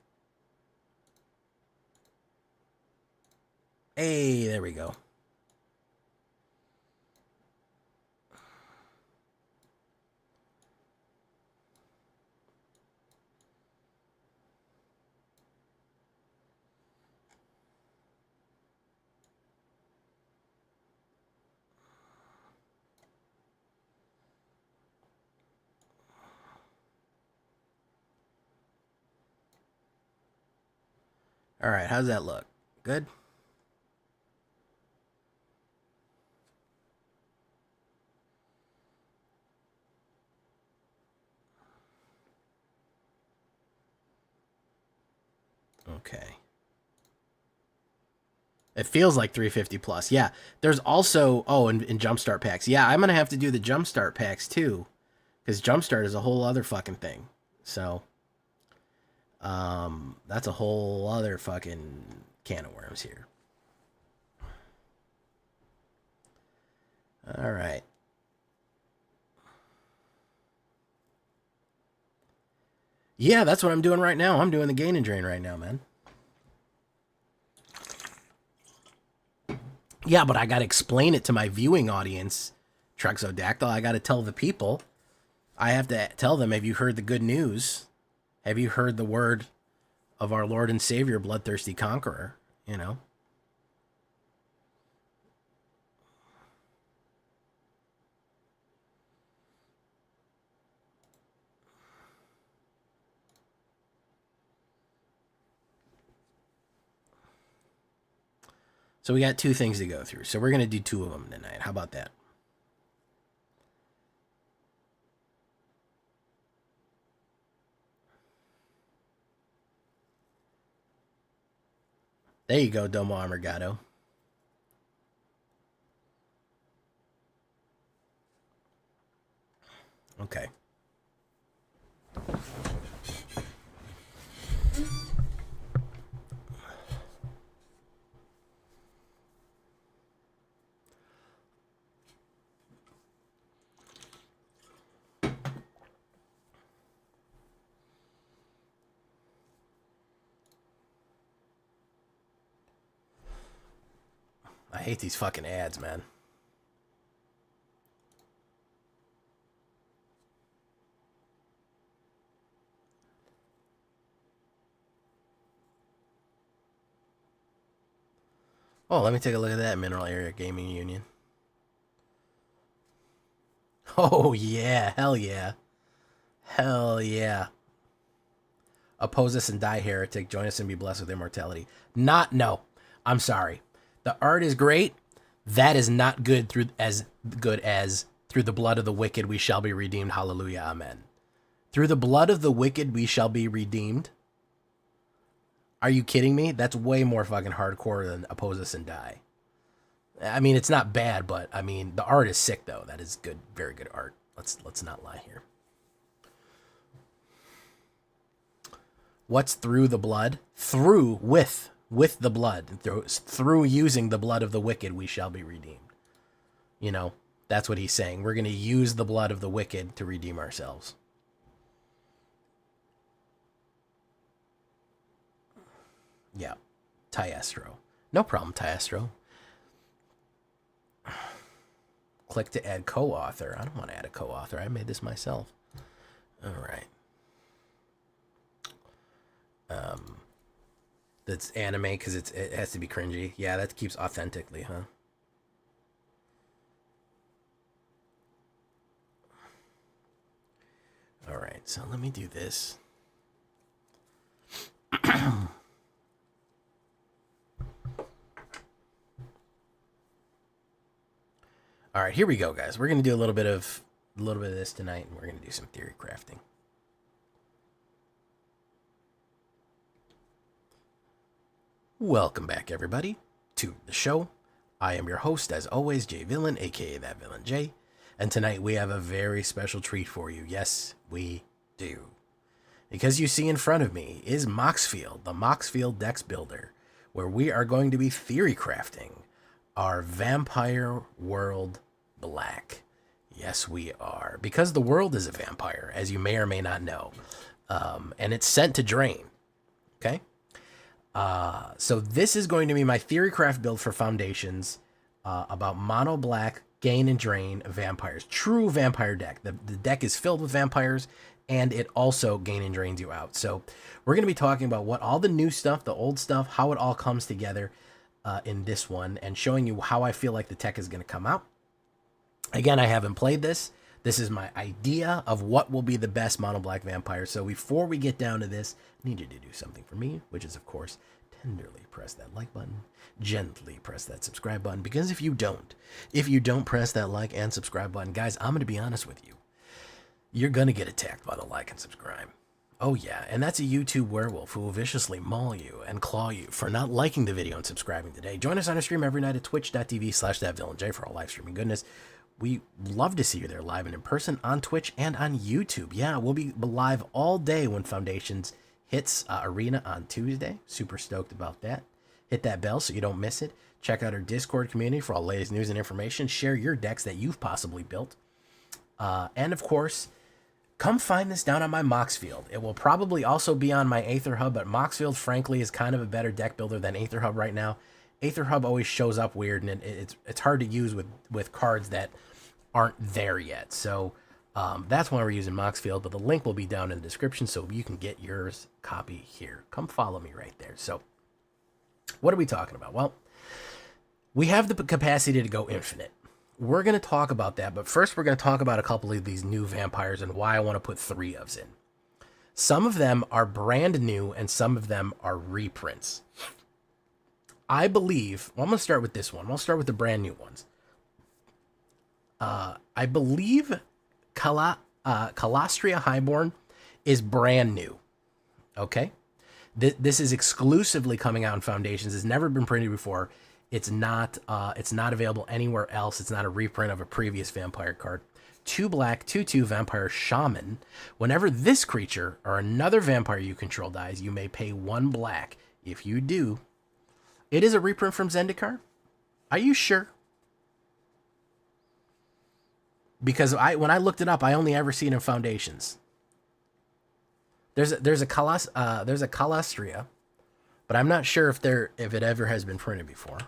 Hey, there we go. All right, how's that look? Good? Okay. It feels like 350 plus. Yeah. There's also, oh, in Jumpstart packs. Yeah, I'm going to have to do the Jumpstart packs too. Because Jumpstart is a whole other fucking thing. So, that's a whole other fucking can of worms here. All right. Yeah, that's what I'm doing right now. I'm doing the gain and drain right now, man. Yeah, but I got to explain it to my viewing audience, Trexodactyl. I got to tell the people. I have to tell them, have you heard the good news? Have you heard the word of our Lord and Savior, Bloodthirsty Conqueror? You know? So we got 2 things to go through. So we're going to do 2 of them tonight. How about that? There you go, Domo Amargado. Okay. I hate these fucking ads, man. Oh, let me take a look at that Mineral Area Gaming Union. Oh, yeah. Hell yeah. Hell yeah. Oppose us and die, heretic. Join us and be blessed with immortality. No. I'm sorry. The art is great. That is not good through through the blood of the wicked we shall be redeemed. Hallelujah. Amen. Through the blood of the wicked we shall be redeemed. Are you kidding me? That's way more fucking hardcore than oppose us and die. I mean, it's not bad, but I mean, the art is sick though. That is good, very good art. Let's not lie here. What's through the blood? Through with the blood. Through using the blood of the wicked we shall be redeemed. You know, that's what he's saying. We're going to use the blood of the wicked to redeem ourselves. Yeah. Tiestro. No problem, Tiestro. Click to add co-author. I don't want to add a co-author. I made this myself. All right. That's anime because it has to be cringy. Yeah, that keeps authentically, huh? All right, so let me do this. All right, here we go, guys. We're gonna do a little bit of this tonight, and we're gonna do some theory crafting. Welcome back, everybody, to the show. I am your host, as always, Jay Villain, aka That Villain Jay, and tonight we have a very special treat for you. Yes, we do. Because you see in front of me is Moxfield, the Moxfield Dex Builder, where we are going to be theory crafting our Vampire World Black. Yes, we are. Because the world is a vampire, as you may or may not know. And it's sent to drain. Okay? So this is going to be my theory craft build for Foundations about mono black, gain and drain vampires. True vampire deck. The deck is filled with vampires, and it also gain and drains you out. So we're going to be talking about what all the new stuff, the old stuff, how it all comes together in this one, and showing you how I feel like the tech is going to come out. Again, I haven't played this. This is my idea of what will be the best mono black vampire. So before we get down to this, I need you to do something for me, which is, of course, tenderly press that like button, gently press that subscribe button, because if you don't press that like and subscribe button, guys, I'm going to be honest with you. You're going to get attacked by the like and subscribe. Oh yeah, and that's a YouTube werewolf who will viciously maul you and claw you for not liking the video and subscribing today. Join us on our stream every night at twitch.tv/thatvillainej for all live streaming goodness. We love to see you there live and in person on Twitch and on YouTube. Yeah, we'll be live all day when Foundations hits Arena on Tuesday. Super stoked about that. Hit that bell so you don't miss it. Check out our Discord community for all the latest news and information. Share your decks that you've possibly built. And of course, come find this down on my Moxfield. It will probably also be on my AetherHub, but Moxfield, frankly, is kind of a better deck builder than AetherHub right now. AetherHub always shows up weird, and it's hard to use with cards that aren't there yet. So that's why we're using Moxfield, but the link will be down in the description so you can get yours copy here. Come follow me right there. So what are we talking about? Well, we have the capacity to go infinite. We're going to talk about that, but first we're going to talk about a couple of these new vampires and why I want to put 3 ofs in. Some of them are brand new, and some of them are reprints. I believe, well, I'm going to start with this one. I'll start with the brand new ones. I believe Calastria Highborn is brand new. Okay? This is exclusively coming out in Foundations. It's never been printed before. It's not available anywhere else. It's not a reprint of a previous vampire card. 2 black, 2/2 vampire shaman. Whenever this creature or another vampire you control dies, you may pay 1 black. If you do, it is a reprint from Zendikar. Are you sure? Because when I looked it up, I only ever seen it in Foundations. There's a Calastria, but I'm not sure if it ever has been printed before.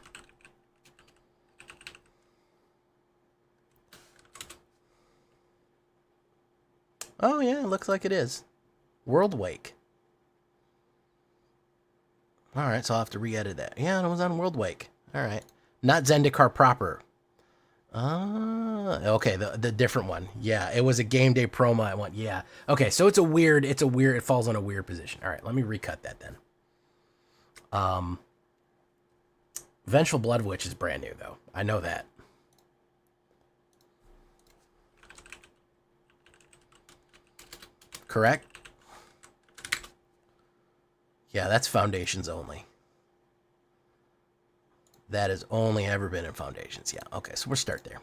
Oh yeah, it looks like it is. World Wake. All right, so I'll have to re-edit that. Yeah, it was on World Wake. All right, not Zendikar proper. Okay, the different one. Yeah, it was a game day promo I want. Yeah. Okay, so it falls on a weird position. All right, let me recut that then. Vengeful Blood Witch is brand new though. I know that. Correct? Yeah, that's Foundations only. That has only ever been in Foundations. Yeah, okay, so we'll start there.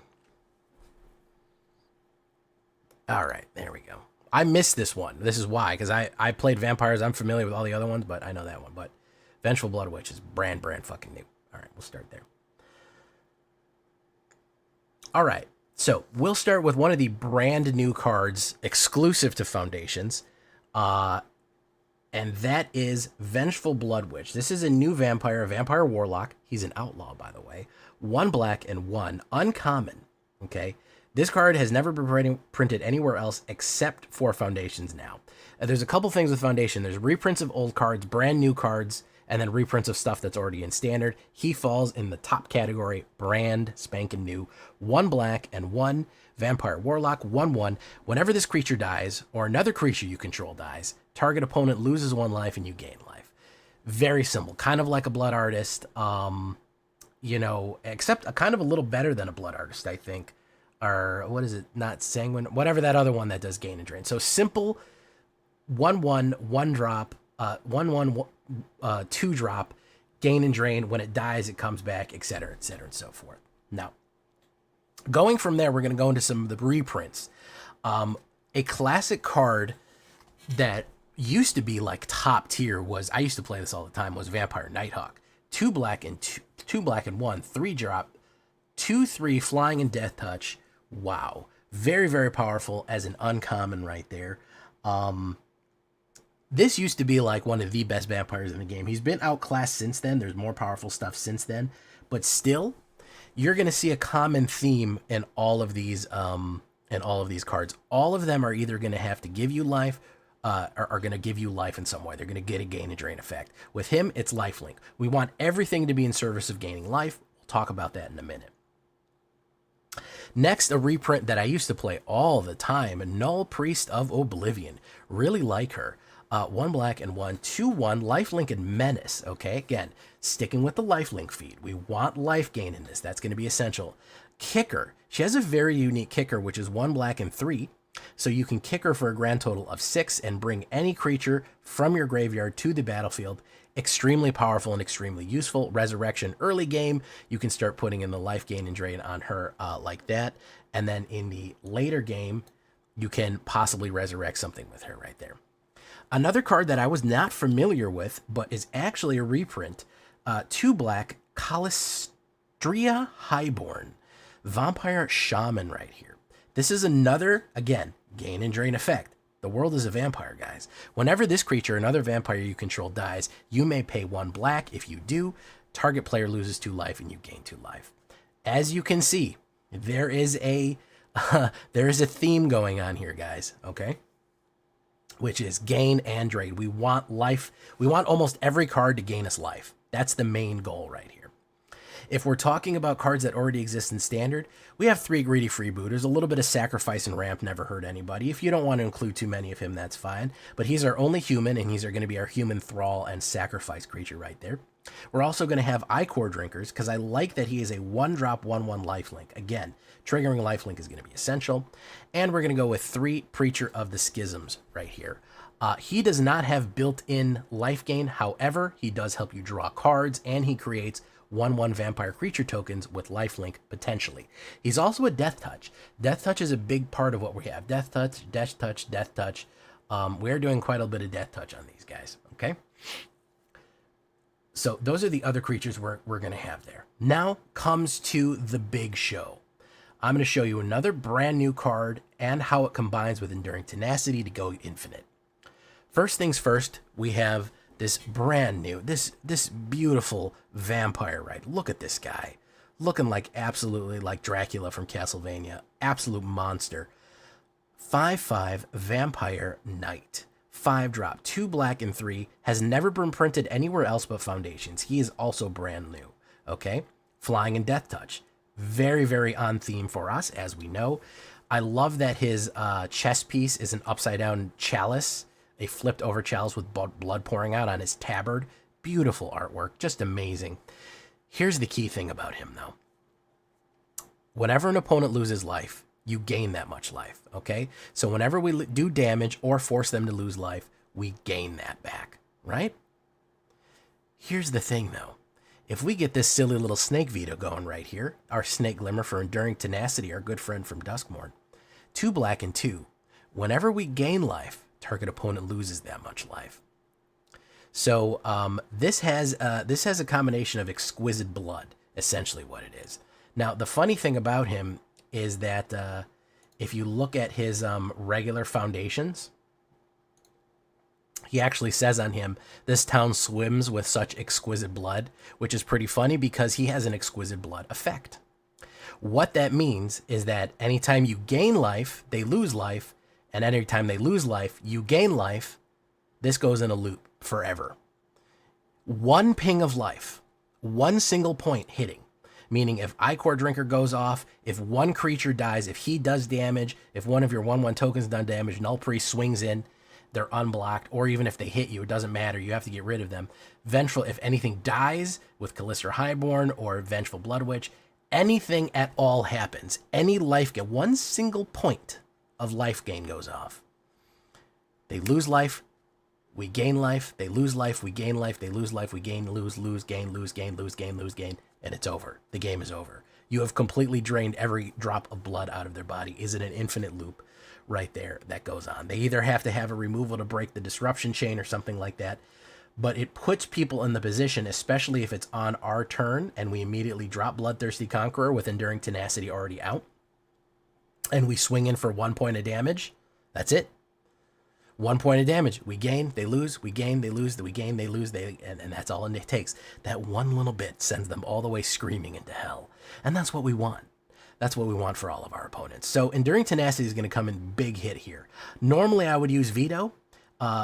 All right, there we go. I missed this one. This is why, because I played Vampires. I'm familiar with all the other ones, but I know that one. But Vengeful Blood Witch is brand fucking new. All right, we'll start there. All right, so we'll start with one of the brand new cards exclusive to Foundations. And that is Vengeful Blood Witch. This is a new vampire, a vampire warlock. He's an outlaw, by the way. 1 black and 1 uncommon. Okay, this card has never been printed anywhere else except for Foundations now. There's a couple things with Foundation. There's reprints of old cards, brand new cards, and then reprints of stuff that's already in standard. He falls in the top category, brand spanking new. 1 black and 1 vampire warlock, 1/1. Whenever this creature dies, or another creature you control dies, target opponent loses 1 life and you gain life. Very simple, kind of like a Blood Artist, you know, except kind of a little better than a Blood Artist, I think. Or what is it? Not Sanguine, whatever that other one that does gain and drain. So simple, 1/1, 1 drop, 1/1, 2 drop, gain and drain. When it dies, it comes back, etc., etc., and so forth. Now, going from there, we're going to go into some of the reprints. A classic card that used to be like top tier was, I used to play this all the time, was Vampire Nighthawk. 2 black and 2 black and 1, 3 drop, 2/3 flying and death touch. Wow, very, very powerful as an uncommon right there. This used to be like one of the best vampires in the game. He's been outclassed since then. There's more powerful stuff since then, but still, you're going to see a common theme in all of these cards. All of them are either going to have to give you life, are going to give you life in some way. They're going to get a gain and drain effect. With him, it's lifelink. We want everything to be in service of gaining life. We'll talk about that in a minute. Next, a reprint that I used to play all the time, Null Priest of Oblivion. Really like her. 1 black and 1, 2/1, lifelink and menace. Okay, again, sticking with the lifelink feed. We want life gain in this. That's going to be essential. Kicker. She has a very unique kicker, which is 1 black and 3. So you can kick her for a grand total of 6 and bring any creature from your graveyard to the battlefield. Extremely powerful and extremely useful. Resurrection early game, you can start putting in the life gain and drain on her like that. And then in the later game, you can possibly resurrect something with her right there. Another card that I was not familiar with, but is actually a reprint, 2 black, Calistria Highborn, Vampire Shaman right here. This is another, again, gain and drain effect. The world is a vampire, guys. Whenever this creature, another vampire you control, dies, you may pay 1 black. If you do, target player loses 2 life and you gain 2 life. As you can see, there is a theme going on here, guys, okay? Which is gain and drain. We want life. We want almost every card to gain us life. That's the main goal right here. If we're talking about cards that already exist in standard, we have 3 greedy freebooters. A little bit of sacrifice and ramp never hurt anybody. If you don't want to include too many of him, that's fine. But he's our only human, and he's going to be our human thrall and sacrifice creature right there. We're also going to have Ichor Drinkers, because I like that he is a 1-drop, 1/1 lifelink. Again, triggering lifelink is going to be essential. And we're going to go with 3 Preacher of the Schisms right here. He does not have built-in life gain. However, he does help you draw cards, and he creates 1/1 vampire creature tokens with lifelink, potentially. He's also a Death Touch. Death Touch is a big part of what we have. Death Touch, Death Touch, Death Touch. We're doing quite a bit of Death Touch on these guys, okay? So those are the other creatures we're going to have there. Now comes to the big show. I'm going to show you another brand new card and how it combines with Enduring Tenacity to go infinite. First things first, we have this brand new, this beautiful vampire, right? Look at this guy. Looking like absolutely like Dracula from Castlevania. Absolute monster. 5/5 Vampire Knight. 5-drop, 2 black and 3. Has never been printed anywhere else but Foundations. He is also brand new. Okay? Flying and Death Touch. Very, very on theme for us, as we know. I love that his chest piece is an upside down chalice. A flipped over chalice with blood pouring out on his tabard. Beautiful artwork. Just amazing. Here's the key thing about him, though. Whenever an opponent loses life, you gain that much life, okay? So whenever we do damage or force them to lose life, we gain that back, right? Here's the thing, though. If we get this silly little snake veto going right here, our Snake Glimmer for Enduring Tenacity, our good friend from DUSKMOURN, 2 black and 2. Whenever we gain life, target opponent loses that much life. So this has a combination of exquisite blood, essentially what it is. Now, the funny thing about him is that if you look at his regular foundations, he actually says on him, "This town swims with such exquisite blood," which is pretty funny because he has an exquisite blood effect. What that means is that anytime you gain life, they lose life, and anytime they lose life, you gain life. This goes in a loop forever. One ping of life, one single point hitting. Meaning if Ichor Drinker goes off, if one creature dies, if he does damage, if one of your 1/1 tokens done damage, Null Priest swings in, they're unblocked, or even if they hit you, it doesn't matter, you have to get rid of them. Vengeful, if anything dies with Callister Highborn or Vengeful Blood Witch, anything at all happens. Any life gain, one single point of life gain goes off. They lose life, we gain life, they lose life, we gain life, they lose life, we gain, lose, gain, lose, gain, lose, gain, lose, gain, and it's over. The game is over. You have completely drained every drop of blood out of their body. Is it an infinite loop right there that goes on? They either have to have a removal to break the disruption chain or something like that, but it puts people in the position, especially if it's on our turn and we immediately drop Bloodthirsty Conqueror with Enduring Tenacity already out, and we swing in for 1 point of damage. That's it. 1 point of damage. We gain, they lose, we gain, they lose, we gain, they lose, and that's all it takes. That one little bit sends them all the way screaming into hell. And that's what we want. That's what we want for all of our opponents. So Enduring Tenacity is going to come in big hit here. Normally I would use Veto.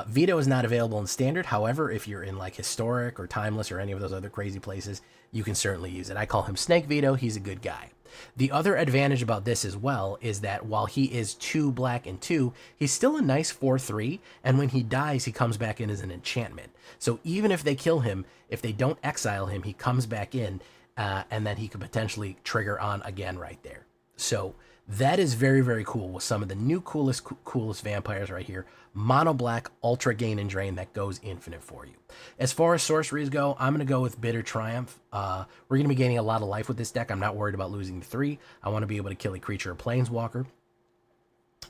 Veto is not available in Standard. However, if you're in like Historic or Timeless or any of those other crazy places, you can certainly use it. I call him Snake Veto. He's a good guy. The other advantage about this as well is that while he is 2 black and 2, he's still a nice 4/3, and when he dies, he comes back in as an enchantment. So even if they kill him, if they don't exile him, he comes back in, and then he could potentially trigger on again right there. So that is very, very cool with some of the new coolest vampires right here. Mono black, ultra gain and drain that goes infinite for you. As far as sorceries go, I'm going to go with Bitter Triumph. We're going to be gaining a lot of life with this deck. I'm not worried about losing the 3. I want to be able to kill a creature or planeswalker.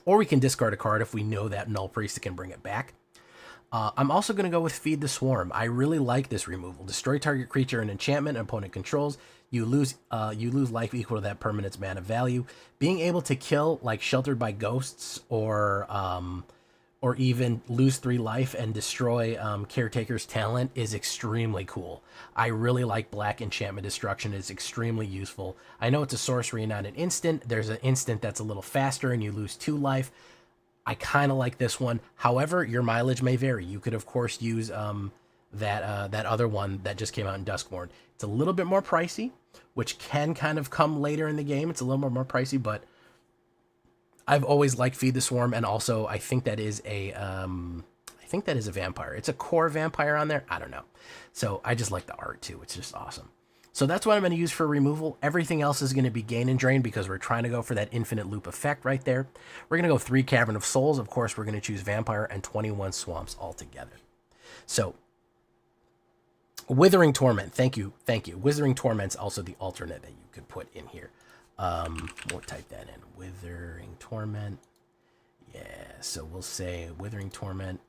Or we can discard a card if we know that Null Priest can bring it back. I'm also going to go with Feed the Swarm. I really like this removal. Destroy target creature and enchantment opponent controls. You lose life equal to that permanent's mana value. Being able to kill like Sheltered by Ghosts or even lose 3 life and destroy Caretaker's Talent is extremely cool. I really like black enchantment destruction. It's extremely useful. I know it's a sorcery, not an instant. There's an instant that's a little faster and you lose 2 life. I kind of like this one. However, your mileage may vary. You could, of course, use that other one that just came out in Duskmourn. It's a little bit more pricey, which can kind of come later in the game. It's a little more pricey, but I've always liked Feed the Swarm, and also I think that is a vampire. It's a core vampire on there. I don't know. So I just like the art too. It's just awesome. So that's what I'm going to use for removal. Everything else is going to be gain and drain because we're trying to go for that infinite loop effect right there. We're going to go 3 Cavern of Souls. Of course, we're going to choose Vampire and 21 Swamps altogether. So Withering Torment. Thank you. Withering Torment's also the alternate that you could put in here. We'll type that in. Withering Torment. Yeah, so we'll say Withering Torment.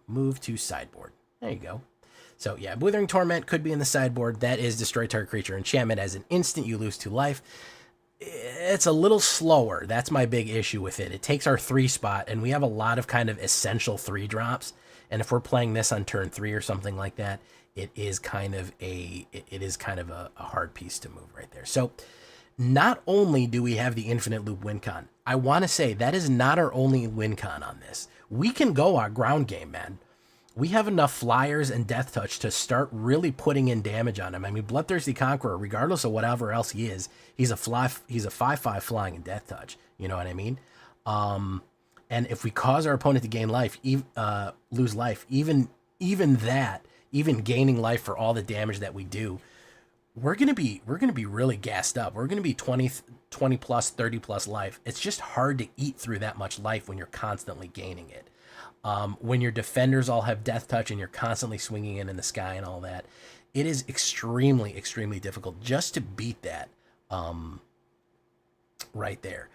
Move to sideboard. There you go. So yeah, Withering Torment could be in the sideboard. That is destroy target creature enchantment. As an instant, you lose 2 life. It's a little slower. That's my big issue with it. It takes our 3 spot, and we have a lot of kind of essential 3 drops. And if we're playing this on turn 3 or something like that, it is kind of a hard piece to move right there. So not only do we have the infinite loop win con, I want to say that is not our only win con on this. We can go our ground game, man. We have enough flyers and death touch to start really putting in damage on him. I mean, Bloodthirsty Conqueror, regardless of whatever else he is, he's a 5/5 flying and death touch. You know what I mean? And if we cause our opponent to gain life, lose life, even gaining life for all the damage that we do, we're gonna be really gassed up. We're gonna be 20 plus, 30 plus life. It's just hard to eat through that much life when you're constantly gaining it. When your defenders all have death touch and you're constantly swinging in the sky and all that, it is extremely, extremely difficult just to beat that right there.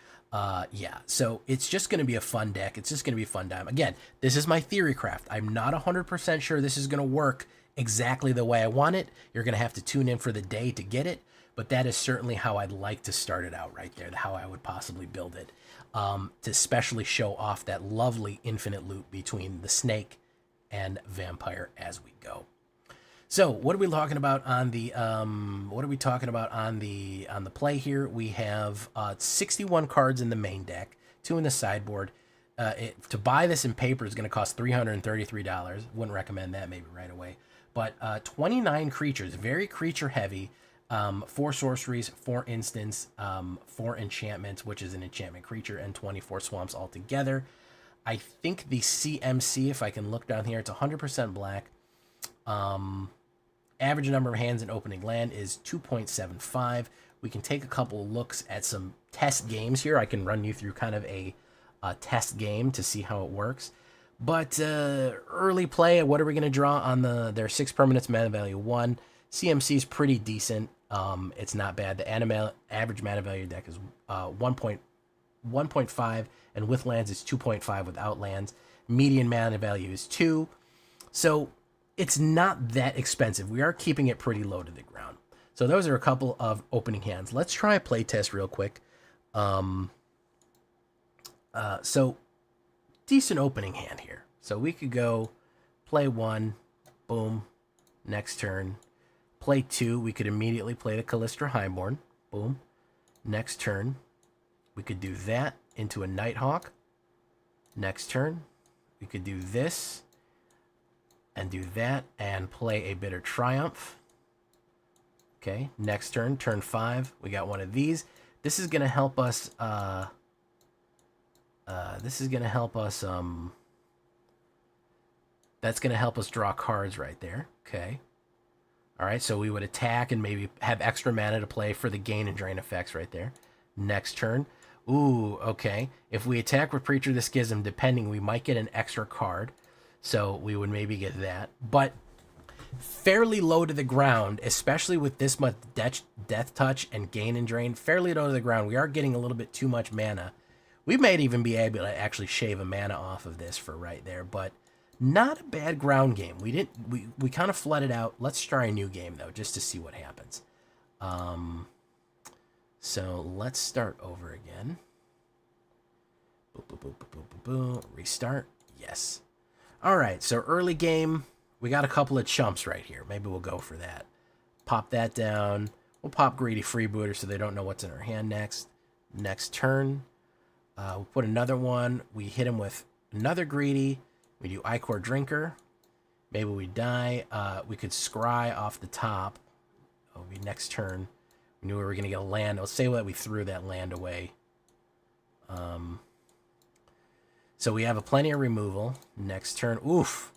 Yeah, so it's just going to be a fun deck. It's just going to be a fun time. Again, this is my theory craft. I'm not 100% sure this is going to work exactly the way I want it. You're going to have to tune in for the day to get it, but that is certainly how I'd like to start it out right there, how I would possibly build it. To especially show off that lovely infinite loop between the snake and vampire as we go. So what are we talking about on the play here? We have 61 cards in the main deck, 2 in the sideboard. to buy this in paper is going to cost $333. Wouldn't recommend that maybe right away. But 29 creatures, very creature heavy. 4 sorceries, 4 instants, 4 enchantments, which is an enchantment creature, and 24 swamps altogether. I think the CMC, if I can look down here, it's 100% black. Average number of hands in opening land is 2.75. We can take a couple of looks at some test games here. I can run you through kind of a test game to see how it works. But early play, what are we going to draw on their 6 permanents, mana value 1. CMC is pretty decent. It's not bad. The average mana value deck is 1.5, and with lands it's 2.5 without lands. Median mana value is 2. So it's not that expensive. We are keeping it pretty low to the ground. So those are a couple of opening hands. Let's try a play test real quick. So decent opening hand here. So we could go play 1, boom, next turn. Play 2, we could immediately play the Callistra Highborn, boom. Next turn, we could do that into a Nighthawk. Next turn, we could do this and do that and play a Bitter Triumph. Okay, next turn, turn 5, we got one of these. This is going to help us, that's going to help us draw cards right there, okay. All right, so we would attack and maybe have extra mana to play for the gain and drain effects right there. Next turn. Ooh, okay. If we attack with Preacher the Schism, depending, we might get an extra card. So we would maybe get that. But fairly low to the ground, especially with this much death touch and gain and drain. Fairly low to the ground. We are getting a little bit too much mana. We might even be able to actually shave a mana off of this for right there, but not a bad ground game. We kind of flooded out. Let's try a new game though, just to see what happens. So let's start over again. Boop, boop, boop, boop, boop, boop, boop. Restart. Yes. All right. So early game, we got a couple of chumps right here. Maybe we'll go for that. Pop that down. We'll pop Greedy Freebooter so they don't know what's in our hand next. Next turn, we'll put another one. We hit him with another Greedy. We do Ichor Drinker. Maybe we die. We could scry off the top. That'll be next turn. We knew we were going to get a land. Let's say that we threw that land away. So we have a plenty of removal. Next turn. Oof.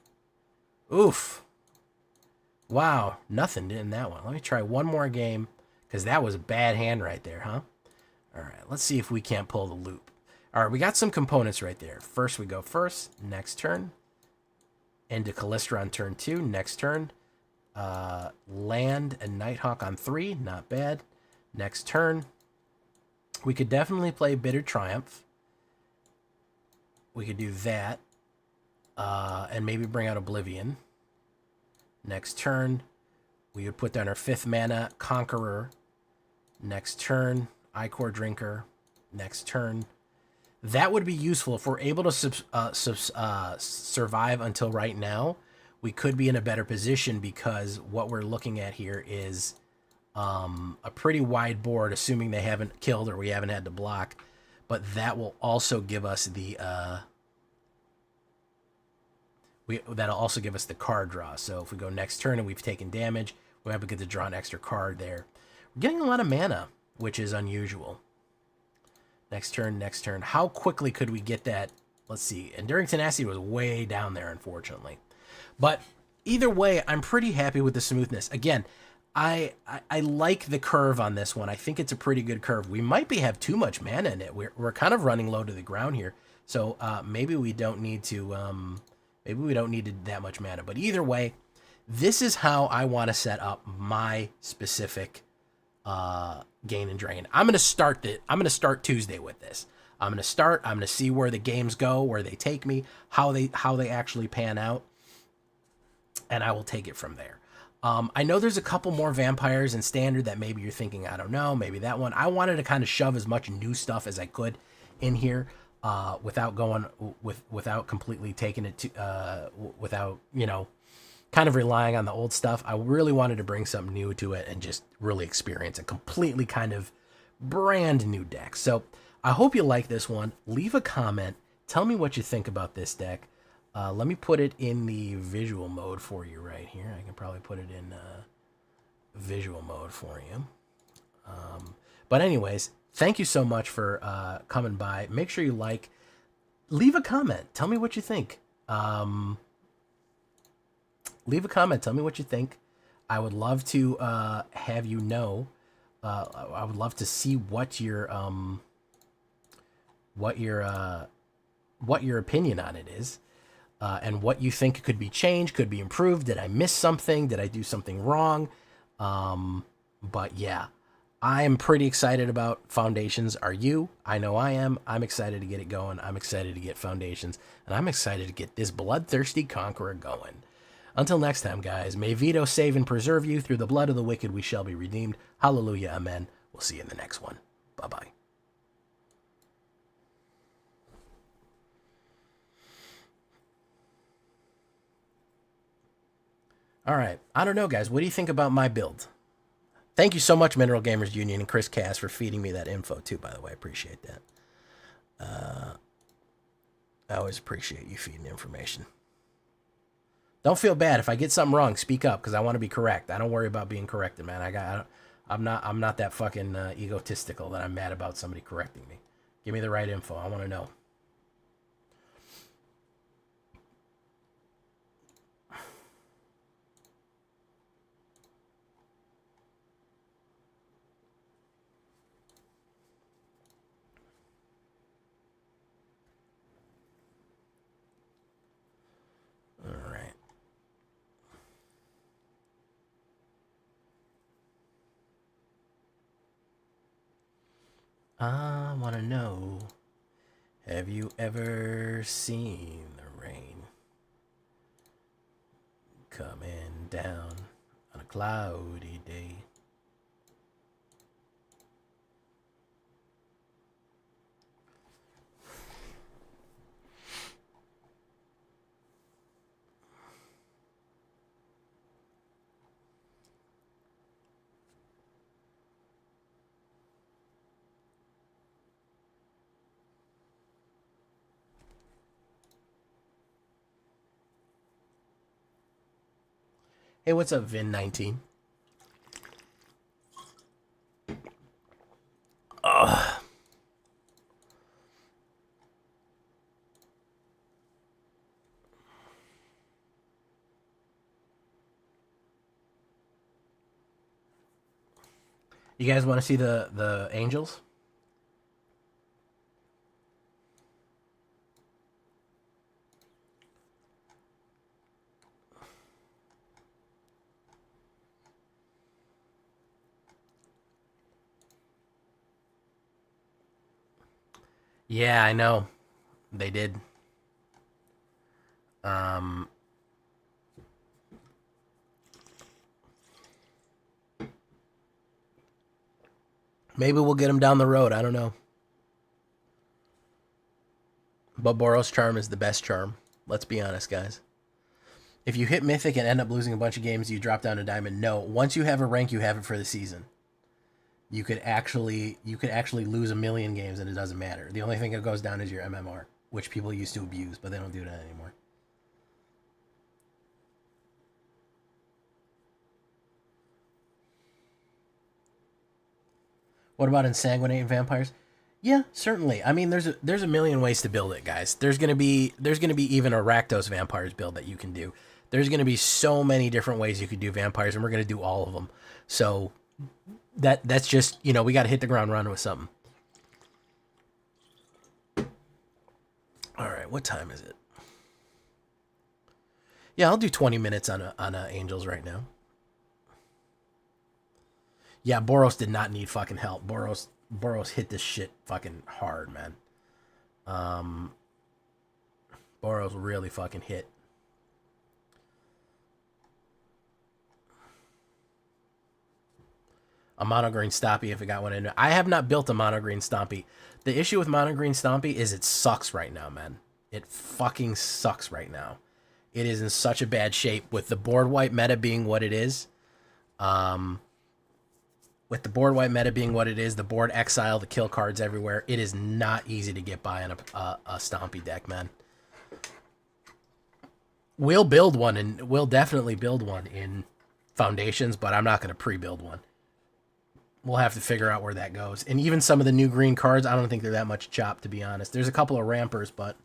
Oof. Wow. Nothing in that one. Let me try one more game, because that was a bad hand right there, huh? All right. Let's see if we can't pull the loop. All right, we got some components right there. First, we go first. Next turn. Into Callistra on turn 2. Next turn. Land and Nighthawk on 3. Not bad. Next turn. We could definitely play Bitter Triumph. We could do that. And maybe bring out Oblivion. Next turn. We would put down our 5th mana, Conqueror. Next turn. Ichor Drinker. Next turn. That would be useful if we're able to survive until right now. We could be in a better position, because what we're looking at here is a pretty wide board, assuming they haven't killed or we haven't had to block. But that will also give us the that'll also give us the card draw. So if we go next turn and we've taken damage, we'll have to get to draw an extra card there. We're getting a lot of mana, which is unusual. Next turn, next turn. How quickly could we get that? Let's see. Enduring Tenacity was way down there, unfortunately. But either way, I'm pretty happy with the smoothness. Again, I like the curve on this one. I think it's a pretty good curve. We might have too much mana in it. We're kind of running low to the ground here. So maybe we don't need to that much mana. But either way, this is how I want to set up my specific gain and drain. I'm gonna start Tuesday with this. I'm gonna see where the games go, where they take me, how they actually pan out, and I will take it from there. I know there's a couple more vampires in standard that maybe you're thinking, I don't know, maybe that one. I wanted to kind of shove as much new stuff as I could in here, without completely taking it to without, you know, kind of relying on the old stuff. I really wanted to bring something new to it and just really experience a completely kind of brand new deck. So I hope you like this one. Leave a comment, Tell me what you think about this deck. Let me put it in the visual mode for you right here. I can probably put it in visual mode for you. But anyways, thank you so much for coming by. Make sure you like, leave a comment. Tell me what you think. Leave a comment. Tell me what you think. I would love to have you know. I would love to see what your opinion on it is, and what you think could be changed, could be improved. Did I miss something? Did I do something wrong? But yeah, I am pretty excited about Foundations. Are you? I know I am. I'm excited to get it going. I'm excited to get Foundations, and I'm excited to get this bloodthirsty conqueror going. Until next time, guys, may Vito save and preserve you. Through the blood of the wicked we shall be redeemed. Hallelujah, amen. We'll see you in the next one. Bye-bye. All right. I don't know, guys. What do you think about my build? Thank you so much, Mineral Gamers Union and Chris Cass, for feeding me that info, too, by the way. I appreciate that. I always appreciate you feeding information. Don't feel bad. If I get something wrong, speak up, because I want to be correct. I don't worry about being corrected, man. I'm not that fucking egotistical that I'm mad about somebody correcting me. Give me the right info. I want to know. All right. I want to know, have you ever seen the rain coming down on a cloudy day? Hey, what's up, Vin19? Ugh. You guys want to see the angels? Yeah, I know. They did. Maybe we'll get them down the road. I don't know. But Boros Charm is the best charm. Let's be honest, guys. If you hit Mythic and end up losing a bunch of games, you drop down to Diamond. No, once you have a rank, you have it for the season. You could actually lose a million games and it doesn't matter. The only thing that goes down is your MMR, which people used to abuse, but they don't do that anymore. What about Insanguinate Vampires? Yeah, certainly. I mean, there's a million ways to build it, guys. There's gonna be even a Rakdos Vampires build that you can do. There's gonna be so many different ways you could do vampires, and we're gonna do all of them. So that's just, we got to hit the ground running with something. All right, what time is it? Yeah, I'll do 20 minutes on Angels right now. Yeah, Boros did not need fucking help. Boros hit this shit fucking hard, man. Boros really fucking hit. A mono green Stompy if it got one in. I have not built a mono green Stompy. The issue with mono green Stompy is it sucks right now, man. It fucking sucks right now. It is in such a bad shape with the board wipe meta being what it is. with the board wipe meta being what it is, the board exile, the kill cards everywhere, it is not easy to get by on a Stompy deck, man. We'll build one, and we'll definitely build one in Foundations, but I'm not going to pre-build one. We'll have to figure out where that goes. And even some of the new green cards, I don't think they're that much chop, to be honest. There's a couple of rampers, but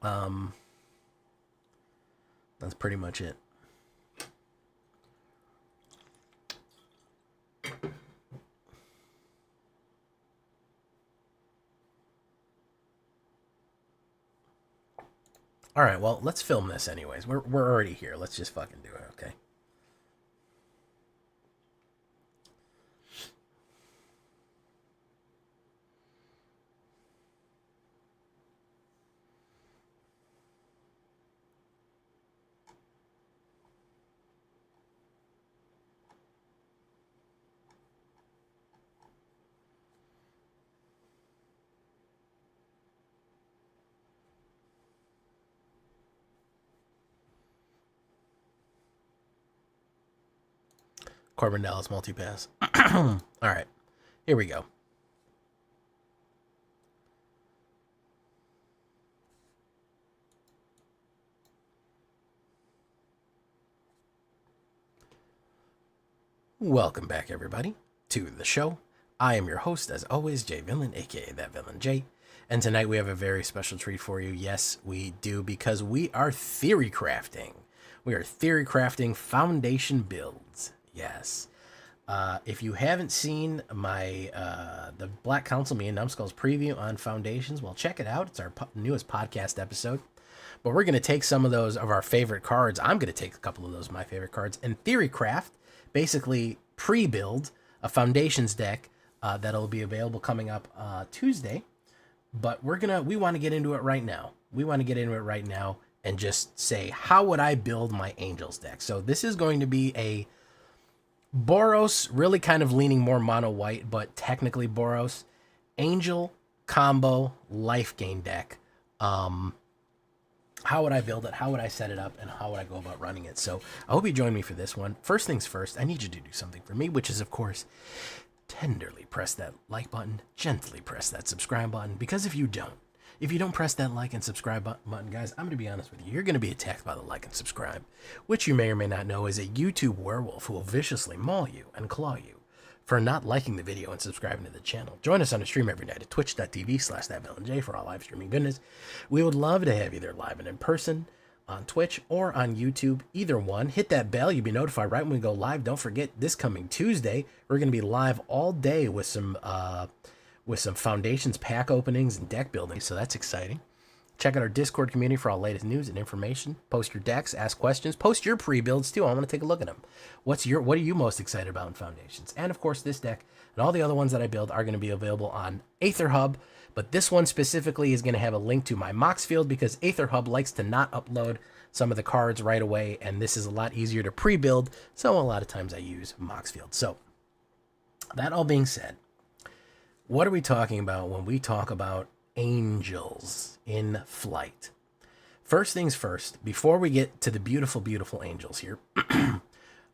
that's pretty much it. All right, well, let's film this anyways. We're already here. Let's just fucking do it, okay? Corbin Dallas multi-pass. All right, here we go. Welcome back, everybody, to the show. I am your host, as always, Jay Villain, aka That Villain Jay. And tonight we have a very special treat for you. Yes, we do, because we are theory crafting. We are theory crafting foundation builds. Yes. If you haven't seen my the Black Council, me and Numbskull's preview on Foundations, well, check it out. It's our newest podcast episode. But we're going to take some of those of our favorite cards. I'm going to take a couple of those of my favorite cards and theory craft, basically pre-build a Foundations deck that'll be available coming up Tuesday. But we want to get into it right now. We want to get into it right now and just say, how would I build my Angels deck? So this is going to be a Boros, really kind of leaning more mono white, but technically Boros, Angel combo life gain deck. How would I build it? How would I set it up? And how would I go about running it? So I hope you join me for this one. First things first, I need you to do something for me, which is, of course, tenderly press that like button, gently press that subscribe button, because if you don't press that like and subscribe button, guys, I'm going to be honest with you, you're going to be attacked by the like and subscribe, which you may or may not know is a YouTube werewolf who will viciously maul you and claw you for not liking the video and subscribing to the channel. Join us on a stream every night at twitch.tv/thatvillainej for all live streaming goodness. We would love to have you there live and in person on Twitch or on YouTube, either one. Hit that bell, you'll be notified right when we go live. Don't forget, this coming Tuesday, we're going to be live all day with some Foundations pack openings and deck building, so that's exciting. Check out our Discord community for all latest news and information. Post your decks, ask questions, post your pre-builds too. I want to take a look at them. What are you most excited about in Foundations? And of course, this deck and all the other ones that I build are going to be available on AetherHub, but this one specifically is going to have a link to my Mox field because AetherHub likes to not upload some of the cards right away, and this is a lot easier to pre-build, so a lot of times I use Mox field. So that all being said, what are we talking about when we talk about Angels in flight? First things first, before we get to the beautiful, beautiful Angels here,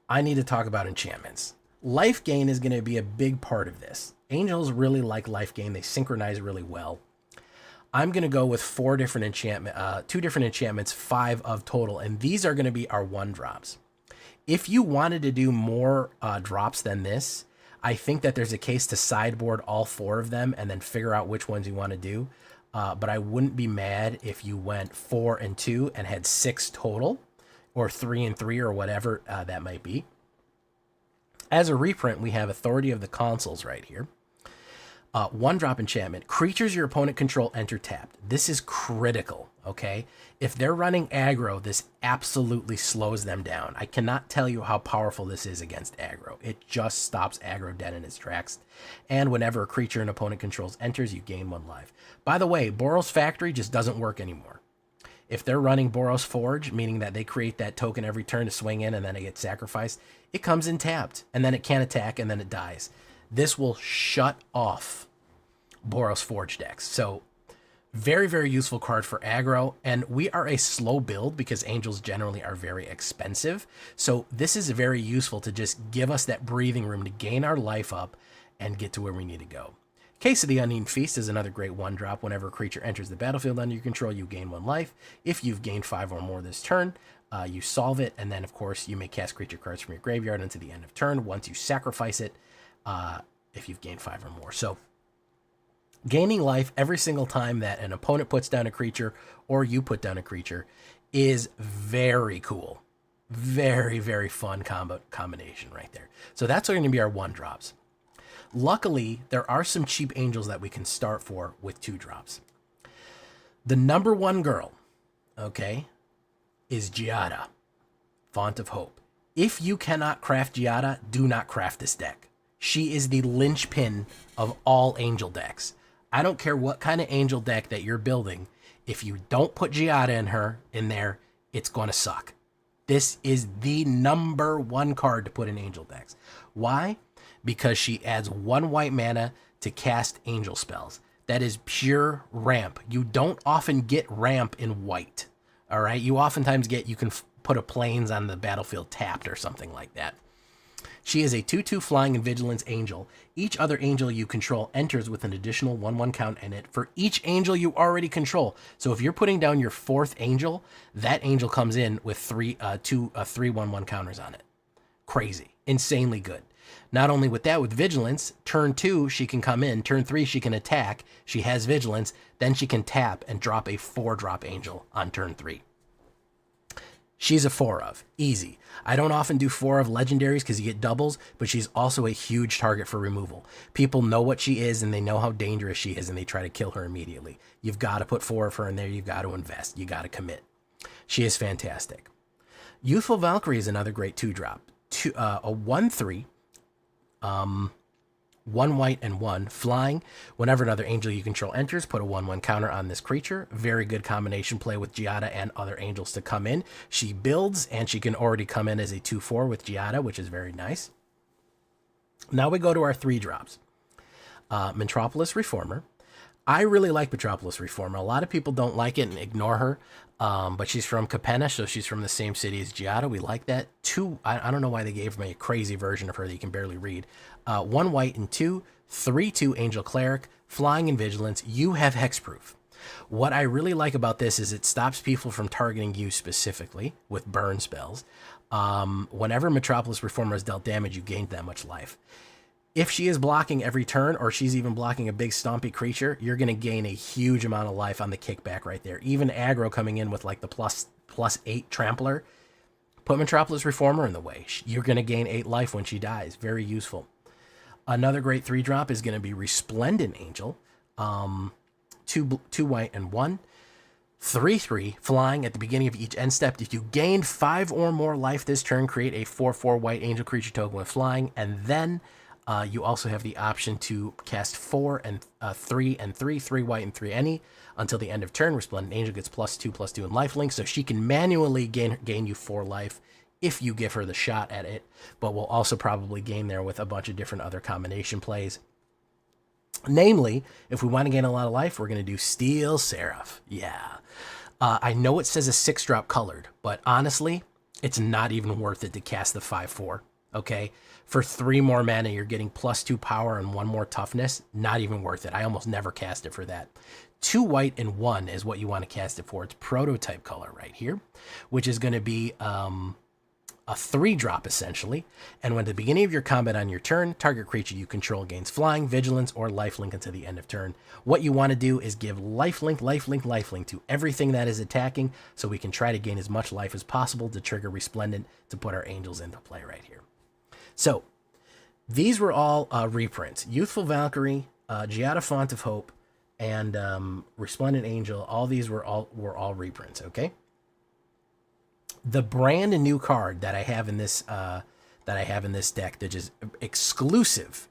I need to talk about enchantments. Life gain is going to be a big part of this. Angels really like life gain. They synchronize really well. I'm going to go with 2 different enchantments, 5 of total, and these are going to be our 1-drops. If you wanted to do more drops than this, I think that there's a case to sideboard all 4 of them and then figure out which ones you want to do. But I wouldn't be mad if you went 4 and 2 and had 6 total, or 3 and 3, or whatever that might be. As a reprint, we have Authority of the Consuls right here. 1-drop enchantment. Creatures your opponent control enter tapped. This is critical, okay? If they're running aggro, this absolutely slows them down. I cannot tell you how powerful this is against aggro. It just stops aggro dead in its tracks. And whenever a creature an opponent controls enters, you gain 1 life. By the way, Boros Factory just doesn't work anymore. If they're running Boros Forge, meaning that they create that token every turn to swing in and then it gets sacrificed, it comes in tapped, and then it can't attack, and then it dies. This will shut off Boros Forge decks. So Very, very useful card for aggro, and we are a slow build because angels generally are very expensive. So this is very useful to just give us that breathing room to gain our life up and get to where we need to go. Case of the Unnamed Feast is another great 1-drop. Whenever a creature enters the battlefield under your control, you gain 1 life. If you've gained 5 or more this turn, you solve it, and then, of course, you may cast creature cards from your graveyard until the end of turn once you sacrifice it if you've gained 5 or more. So gaining life every single time that an opponent puts down a creature or you put down a creature is very cool. Very, very fun combination right there. So that's going to be our 1-drops. Luckily, there are some cheap angels that we can start for with 2-drops. The number 1 girl, okay, is Giada, Font of Hope. If you cannot craft Giada, do not craft this deck. She is the linchpin of all angel decks. I don't care what kind of angel deck that you're building. If you don't put Giada in there, it's going to suck. This is the number 1 card to put in angel decks. Why? Because she adds 1 white mana to cast angel spells. That is pure ramp. You don't often get ramp in white. All right? You oftentimes get, you can put a plains on the battlefield tapped or something like that. She is a 2/2 flying and vigilance angel. Each other angel you control enters with an additional 1/1 count in it for each angel you already control. So if you're putting down your 4th angel, that angel comes in with 3 1/1 counters on it. Crazy. Insanely good. Not only with that, with vigilance, turn 2, she can come in. Turn 3, she can attack. She has vigilance. Then she can tap and drop a 4-drop angel on turn 3. She's a 4 of. Easy. I don't often do 4 of legendaries because you get doubles, but she's also a huge target for removal. People know what she is and they know how dangerous she is and they try to kill her immediately. You've got to put 4 of her in there. You've got to invest. You got to commit. She is fantastic. Youthful Valkyrie is another great 2-drop. A 1/3. 1 white and 1 flying. Whenever another angel you control enters, put a 1/1 counter on this creature. Very good combination play with Giada and other angels to come in. She builds, and she can already come in as a 2/4 with Giada, which is very nice. Now we go to our 3-drops. Metropolis Reformer. I really like Metropolis Reformer. A lot of people don't like it and ignore her, but she's from Capenna, so she's from the same city as Giada. We like that. 2, I don't know why they gave me a crazy version of her that you can barely read. 1 white and 2, 3/2 Angel Cleric, flying and vigilance. You have hexproof. What I really like about this is it stops people from targeting you specifically with burn spells. Whenever Metropolis Reformer is dealt damage, you gain that much life. If she is blocking every turn, or she's even blocking a big stompy creature, you're going to gain a huge amount of life on the kickback right there. Even aggro coming in with like the +8 trampler, put Metropolis Reformer in the way. You're going to gain 8 life when she dies. Very useful. Another great 3-drop is going to be Resplendent Angel. 2 white and 1. 3/3 flying at the beginning of each end step. If you gain 5 or more life this turn, create a 4/4 white angel creature token with flying, and then you also have the option to cast 4 and 3 and 3, 3 white and 3 any until the end of turn. Resplendent Angel gets +2/+2 in lifelink, so she can manually gain you 4 life if you give her the shot at it, but will also probably gain there with a bunch of different other combination plays. Namely, if we want to gain a lot of life, we're going to do Steel Seraph. Yeah. I know it says a 6-drop colored, but honestly, it's not even worth it to cast the 5/4. Okay, for 3 more mana, you're getting +2 power and 1 more toughness. Not even worth it. I almost never cast it for that. 2 white and 1 is what you want to cast it for. It's prototype color right here, which is going to be a 3-drop essentially. And when at the beginning of your combat on your turn, target creature you control gains flying, vigilance, or lifelink until the end of turn. What you want to do is give lifelink, lifelink, lifelink to everything that is attacking, so we can try to gain as much life as possible to trigger Resplendent to put our angels into play right here. So these were all reprints. Youthful Valkyrie, Giada Font of Hope, and Resplendent Angel. All these were all reprints. Okay. The brand new card that I have in this deck that is exclusive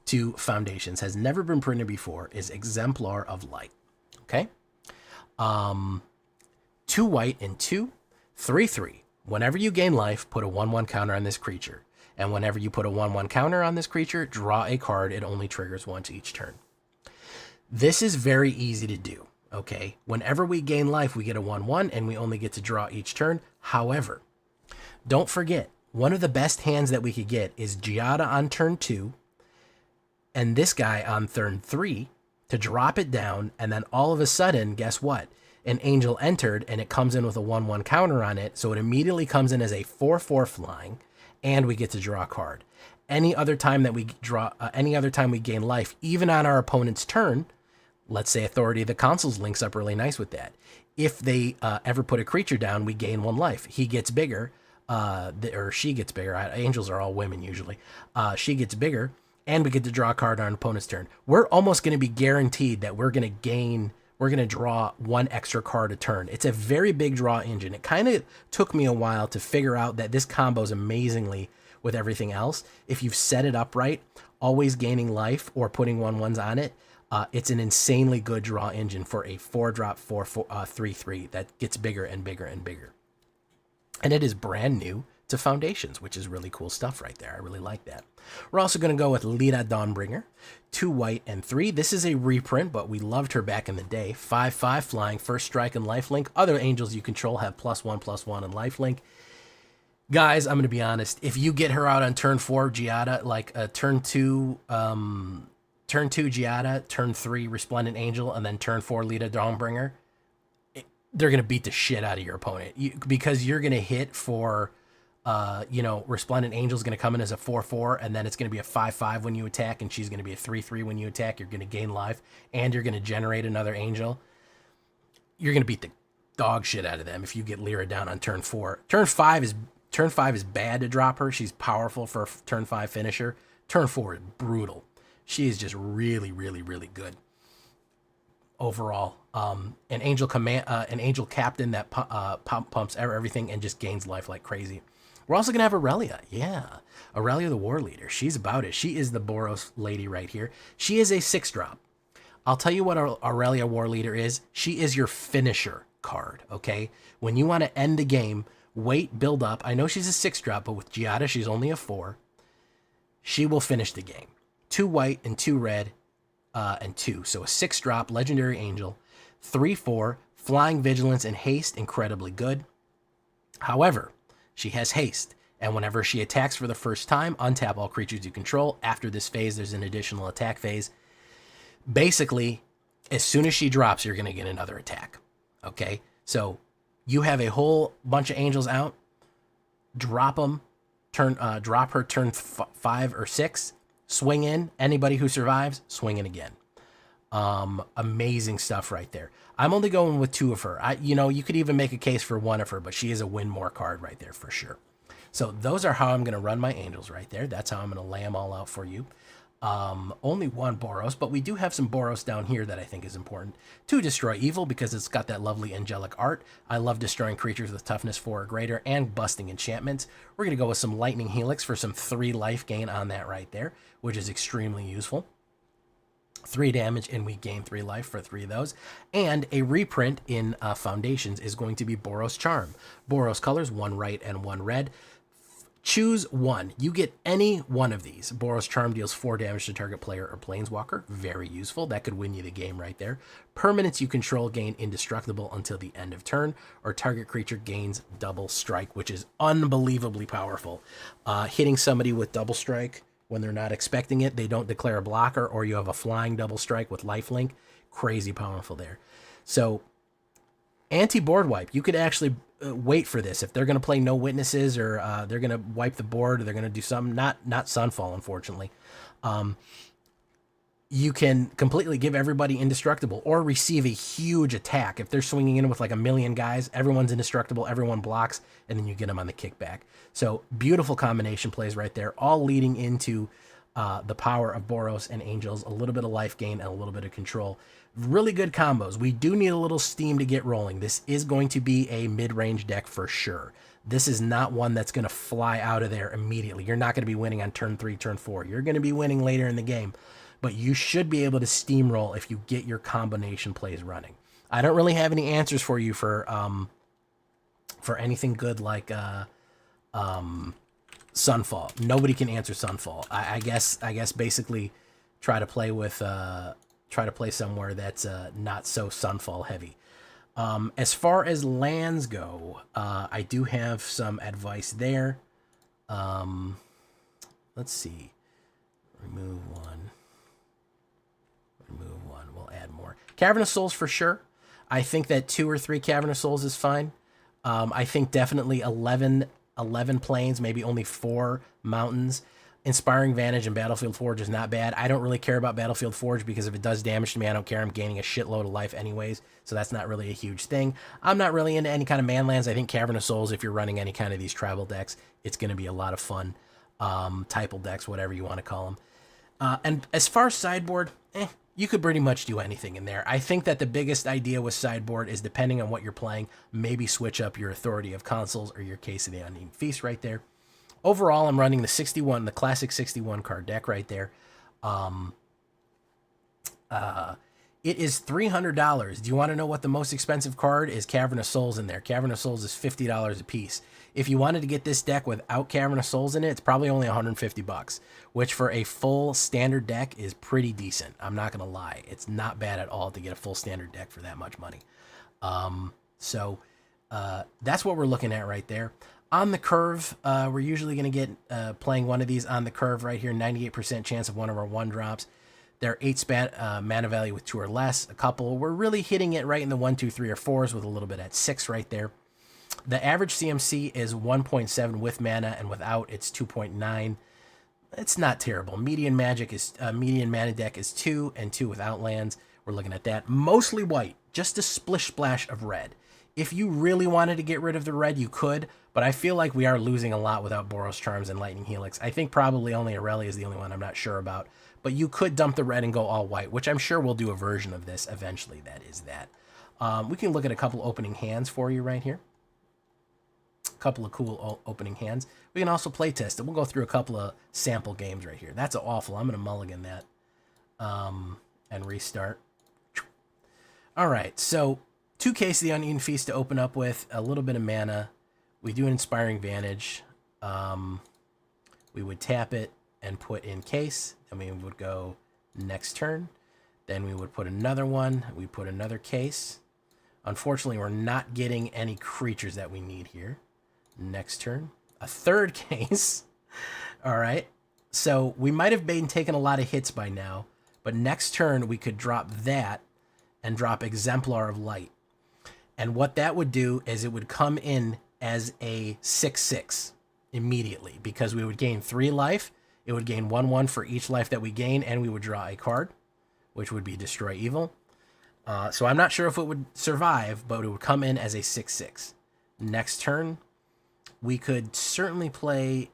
to Foundations, has never been printed before, is Exemplar of Light. Okay. 2 white and 2, 3/3. Whenever you gain life, put a 1/1 counter on this creature. And whenever you put a 1/1 counter on this creature, draw a card. It only triggers once each turn. This is very easy to do, okay? Whenever we gain life, we get a 1/1, and we only get to draw each turn. However, don't forget, one of the best hands that we could get is Giada on turn 2, and this guy on turn 3 to drop it down, and then all of a sudden, guess what? An angel entered, and it comes in with a 1/1 counter on it, so it immediately comes in as a 4/4 flying, and we get to draw a card. Any other time that we draw, any other time we gain life, even on our opponent's turn, let's say Authority of the Consuls links up really nice with that. If they ever put a creature down, we gain 1 life. He gets bigger, or she gets bigger. Angels are all women usually. She gets bigger, and we get to draw a card on an opponent's turn. We're almost going to be guaranteed that we're going to draw 1 extra card a turn. It's a very big draw engine. It kind of took me a while to figure out that this combos amazingly with everything else. If you've set it up right, always gaining life or putting 1/1s on it, it's an insanely good draw engine for a 4-drop 3/3 that gets bigger and bigger and bigger. And it is brand new to Foundations, which is really cool stuff right there. I really like that. We're also going to go with Lita Dawnbringer, 2 white and 3. This is a reprint, but we loved her back in the day. 5/5 flying, first strike and lifelink. Other angels you control have +1/+1 and lifelink. Guys, I'm going to be honest. If you get her out on turn 4, Giada, like turn 2 Giada, turn 3 Resplendent Angel, and then turn 4 Lita Dawnbringer, they're going to beat the shit out of your opponent because you're going to hit for, Resplendent Angel is going to come in as a 4/4, and then it's going to be a 5/5 when you attack, and she's going to be a 3/3 when you attack. You're going to gain life, and you're going to generate another angel. You're going to beat the dog shit out of them if you get Lyra down on turn 4. Turn 5 is bad to drop her. She's powerful for a turn 5 finisher. Turn 4 is brutal. She is just really, really, really good overall. An angel captain that pumps everything and just gains life like crazy. We're also gonna have Aurelia. Yeah, Aurelia the War Leader. She's about it. She is the Boros lady right here. She is a 6-drop. I'll tell you what Aurelia War Leader is. She is your finisher card. Okay, when you want to end the game, wait, build up. I know she's a 6-drop, but with Giada, she's only a 4. She will finish the game. 2 white and 2 red, and 2. So a 6-drop legendary angel, 3/4 flying, vigilance, and haste, incredibly good. However, she has haste, and whenever she attacks for the first time, untap all creatures you control. After this phase, there's an additional attack phase. Basically, as soon as she drops, you're going to get another attack. Okay, so you have a whole bunch of angels out. Drop them. Drop her turn 5 or 6. Swing in. Anybody who survives, swing in again. Amazing stuff right there. I'm only going with 2 of her. You could even make a case for 1 of her, but she is a win more card right there for sure. So those are how I'm going to run my angels right there. That's how I'm going to lay them all out for you. Only 1 Boros, but we do have some Boros down here that I think is important. 2 Destroy Evil, because it's got that lovely angelic art. I love destroying creatures with toughness 4 or greater and busting enchantments. We're going to go with some Lightning Helix for some 3 life gain on that right there, which is extremely useful. 3 damage, and we gain 3 life for 3 of those. And a reprint in Foundations is going to be Boros Charm. Boros colors, 1 white and 1 red. Choose 1. You get any one of these. Boros Charm deals 4 damage to target player or planeswalker. Very useful. That could win you the game right there. Permanents you control gain indestructible until the end of turn, or target creature gains double strike, which is unbelievably powerful. Hitting somebody with double strike when they're not expecting it, they don't declare a blocker, or you have a flying double strike with lifelink. Crazy powerful there. So anti-board wipe. You could actually wait for this. If they're going to play no witnesses, or they're going to wipe the board, or they're going to do something, not Sunfall, unfortunately. You can completely give everybody indestructible or receive a huge attack. If they're swinging in with like a million guys, everyone's indestructible, everyone blocks, and then you get them on the kickback. So beautiful combination plays right there, all leading into the power of Boros and Angels, a little bit of life gain and a little bit of control. Really good combos. We do need a little steam to get rolling. This is going to be a mid-range deck for sure. This is not one that's going to fly out of there immediately. You're not going to be winning on turn 3, turn 4. You're going to be winning later in the game. But you should be able to steamroll if you get your combination plays running. I don't really have any answers for you for anything good like Sunfall. Nobody can answer Sunfall. I guess basically try to play with try to play somewhere that's not so Sunfall heavy. As far as lands go, I do have some advice there. Let's see. Remove one. Remove one. We'll add more. Cavern of Souls for sure. I think that 2 or 3 Cavern of Souls is fine. I think definitely 11 plains, maybe only 4 mountains. Inspiring Vantage and Battlefield Forge is not bad. I don't really care about Battlefield Forge because if it does damage to me, I don't care. I'm gaining a shitload of life anyways, so that's not really a huge thing. I'm not really into any kind of manlands. I think Cavern of Souls, if you're running any kind of these tribal decks, it's going to be a lot of fun. Typal decks, whatever you want to call them. And as far as sideboard, you could pretty much do anything in there. I think that the biggest idea with sideboard is, depending on what you're playing, maybe switch up your Authority of Consuls or your Case of the Uneaten Feast right there. Overall, I'm running the classic 61 card deck right there. It is $300. Do you want to know what the most expensive card is? Cavern of Souls in there. Cavern of Souls is $50 a piece. If you wanted to get this deck without Cavern of Souls in it, it's probably only $150, which for a full standard deck is pretty decent. I'm not going to lie. It's not bad at all to get a full standard deck for that much money. So that's what we're looking at right there. On the curve, we're usually going to get playing one of these on the curve right here. 98% chance of one of our 1-drops. They're 8 mana value with 2 or less. A couple, we're really hitting it right in the 1, 2, 3, or 4s with a little bit at 6 right there. The average CMC is 1.7 with mana, and without it's 2.9. It's not terrible. Median mana deck is 2, and 2 without lands. We're looking at that. Mostly white, just a splish splash of red. If you really wanted to get rid of the red, you could, but I feel like we are losing a lot without Boros Charms and Lightning Helix. I think probably only Aurelia is the only one I'm not sure about, but you could dump the red and go all white, which I'm sure we'll do a version of this eventually. That is that. We can look at a couple opening hands for you right here. A couple of cool opening hands. We can also play test it. We'll go through a couple of sample games right here. That's awful. I'm going to mulligan that and restart. All right, so 2 Case of the Uneaten Feast to open up with, a little bit of mana. We do an Inspiring Vantage. We would tap it and put in Case. Then we would go next turn. Then we would put another one. We put another Case. Unfortunately, we're not getting any creatures that we need here. Next turn. A third Case. All right. So we might have been taking a lot of hits by now. But next turn, we could drop that and drop Exemplar of Light. And what that would do is it would come in as a 6/6 immediately, because we would gain 3 life. It would gain 1/1 for each life that we gain, and we would draw a card, which would be Destroy Evil. So I'm not sure if it would survive, but it would come in as a 6/6. Next turn, we could certainly play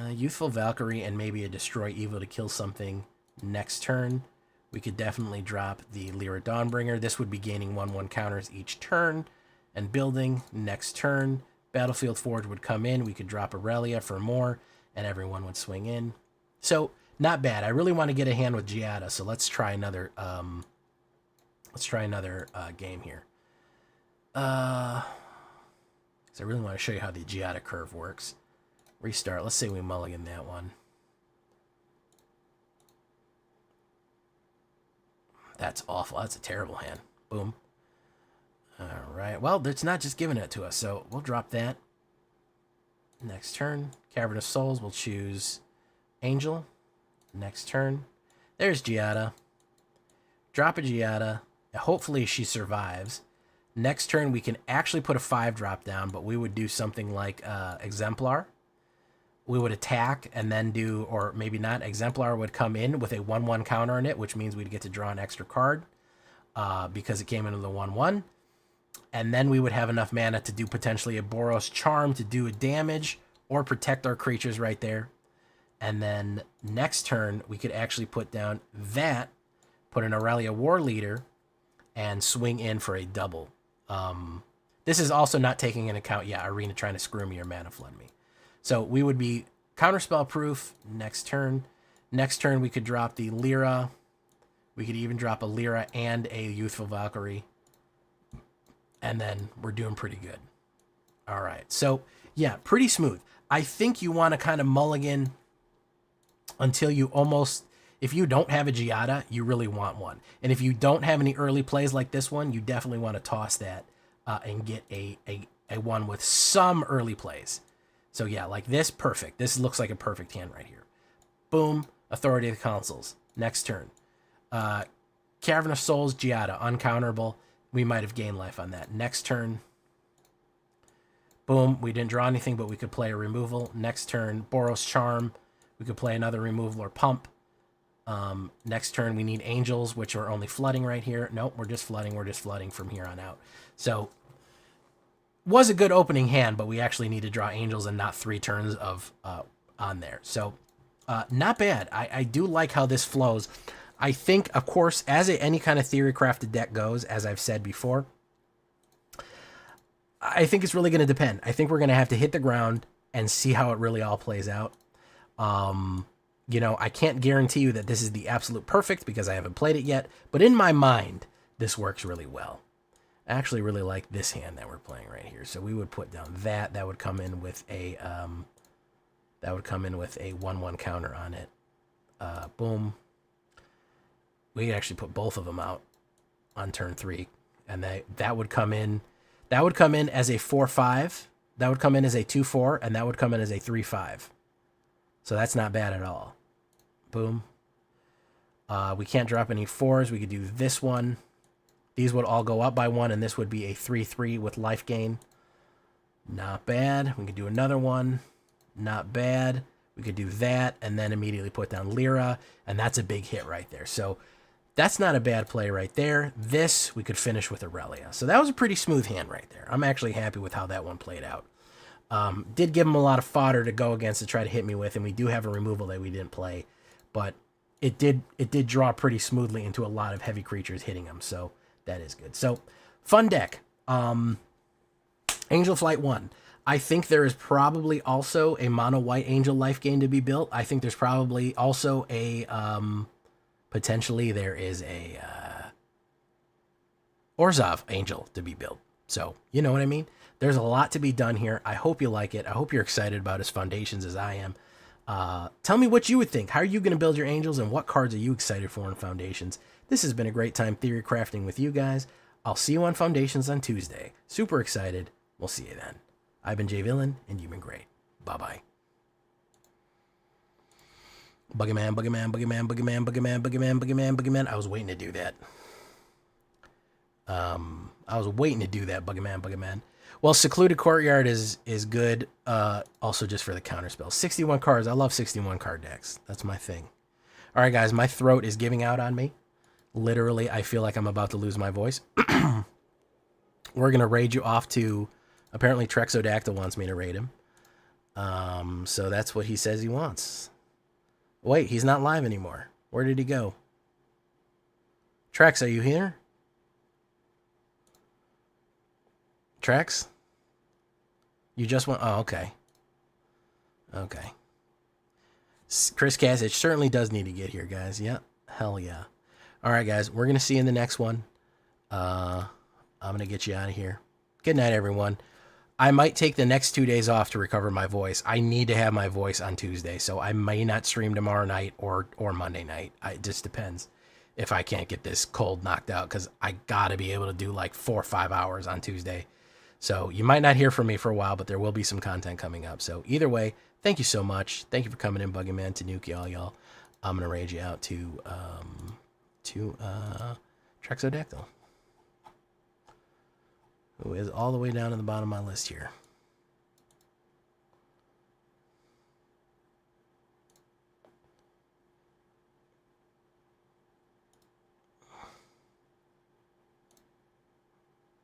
Youthful Valkyrie and maybe a Destroy Evil to kill something. Next turn, we could definitely drop the Lyra Dawnbringer. This would be gaining 1/1 counters each turn and building. Next turn, Battlefield Forge would come in. We could drop Aurelia for more, and everyone would swing in. So not bad. I really want to get a hand with Giada, so let's try another. Game here. So I really want to show you how the Giada curve works. Restart. Let's say we mulligan that one. That's awful. That's a terrible hand. Boom. All right. Well, it's not just giving it to us, so we'll drop that. Next turn, Cavern of Souls. We'll choose Angel. Next turn. There's Giada. Drop a Giada. Hopefully she survives. Next turn, we can actually put a 5-drop down, but we would do something like Exemplar. We would attack and then do, or maybe not, Exemplar would come in with a 1/1 counter on it, which means we'd get to draw an extra card because it came into the 1/1. And then we would have enough mana to do potentially a Boros Charm to do a damage or protect our creatures right there. And then next turn, we could actually put down that, put an Aurelia War Leader, and swing in for a double. This is also not taking into account, Arena trying to screw me or mana flood me. So we would be counterspell proof next turn. Next turn, we could drop the Lyra. We could even drop a Lyra and a Youthful Valkyrie. And then we're doing pretty good. All right. So, yeah, pretty smooth. I think you want to kind of mulligan until you almost... if you don't have a Giada, you really want one. And if you don't have any early plays like this one, you definitely want to toss that and get a one with some early plays. So yeah, like this, perfect. This looks like a perfect hand right here. Boom, Authority of the Councils. Next turn. Cavern of Souls, Giada, uncounterable. We might have gained life on that. Next turn. Boom, we didn't draw anything, but we could play a removal. Next turn, Boros Charm. We could play another removal or pump. Next turn, we need Angels, which are only flooding right here. Nope, we're just flooding. We're just flooding from here on out. So, was a good opening hand, but we actually need to draw Angels and not 3 turns of on there. So, not bad. I do like how this flows. I think, of course, as any kind of theory-crafted deck goes, as I've said before, I think it's really going to depend. I think we're going to have to hit the ground and see how it really all plays out. You know, I can't guarantee you that this is the absolute perfect because I haven't played it yet, but in my mind, this works really well. I actually really like this hand that we're playing right here. So we would put down that. That would come in with a 1/1 counter on it. Boom. We could actually put both of them out on turn 3, and that would come in. That would come in as a 4/5. That would come in as a 2/4, and that would come in as a 3/5. So that's not bad at all. Boom. We can't drop any 4s. We could do this one. These would all go up by 1, and this would be a 3/3 with life gain. Not bad. We could do another one. Not bad. We could do that, and then immediately put down Lyra, and that's a big hit right there. So that's not a bad play right there. This, we could finish with Aurelia. So that was a pretty smooth hand right there. I'm actually happy with how that one played out. Did give him a lot of fodder to go against to try to hit me with, and we do have a removal that we didn't play, but it did draw pretty smoothly into a lot of heavy creatures hitting him, so that is good. So, fun deck. Angel Flight 1. I think there is probably also a mono white Angel life gain to be built. I think there's probably also a potentially there is a Orzhov Angel to be built. So, you know what I mean? There's a lot to be done here. I hope you like it. I hope you're excited about his foundations as I am. Tell me what you would think. How are you going to build your Angels, and what cards are you excited for in Foundations? This has been a great time theory crafting with you guys. I'll see you on Foundations on Tuesday. Super excited. We'll see you then. I've been Jay Villain, and you've been great. Bye-bye. Boogeyman, boogeyman, boogeyman, boogeyman, boogeyman, boogeyman, boogeyman, boogeyman. I was waiting to do that. Boogeyman, boogeyman. Well, Secluded Courtyard is good, also just for the counter spell. 61 cards. I love 61 card decks. That's my thing. All right, guys, my throat is giving out on me. Literally, I feel like I'm about to lose my voice. We're going to raid you off to... Apparently, Trexodactyl wants me to raid him. So that's what he says he wants. Wait, he's not live anymore. Where did he go? Trex, are you here? Trex? You just went... Oh, okay. Okay. Chris Cassich certainly does need to get here, guys. Yep. Hell yeah. All right, guys. We're going to see you in the next one. I'm going to get you out of here. Good night, everyone. I might take the next 2 days off to recover my voice. I need to have my voice on Tuesday, so I may not stream tomorrow night or Monday night. It just depends if I can't get this cold knocked out, because I got to be able to do like 4 or 5 hours on Tuesday. So you might not hear from me for a while, but there will be some content coming up. So either way, thank you so much. Thank you for coming in, Boogeyman, Tanuki, all y'all. I'm going to raid you out to Trexodactyl, who is all the way down at the bottom of my list here.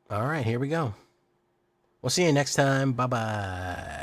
All right, here we go. We'll see you next time. Bye-bye.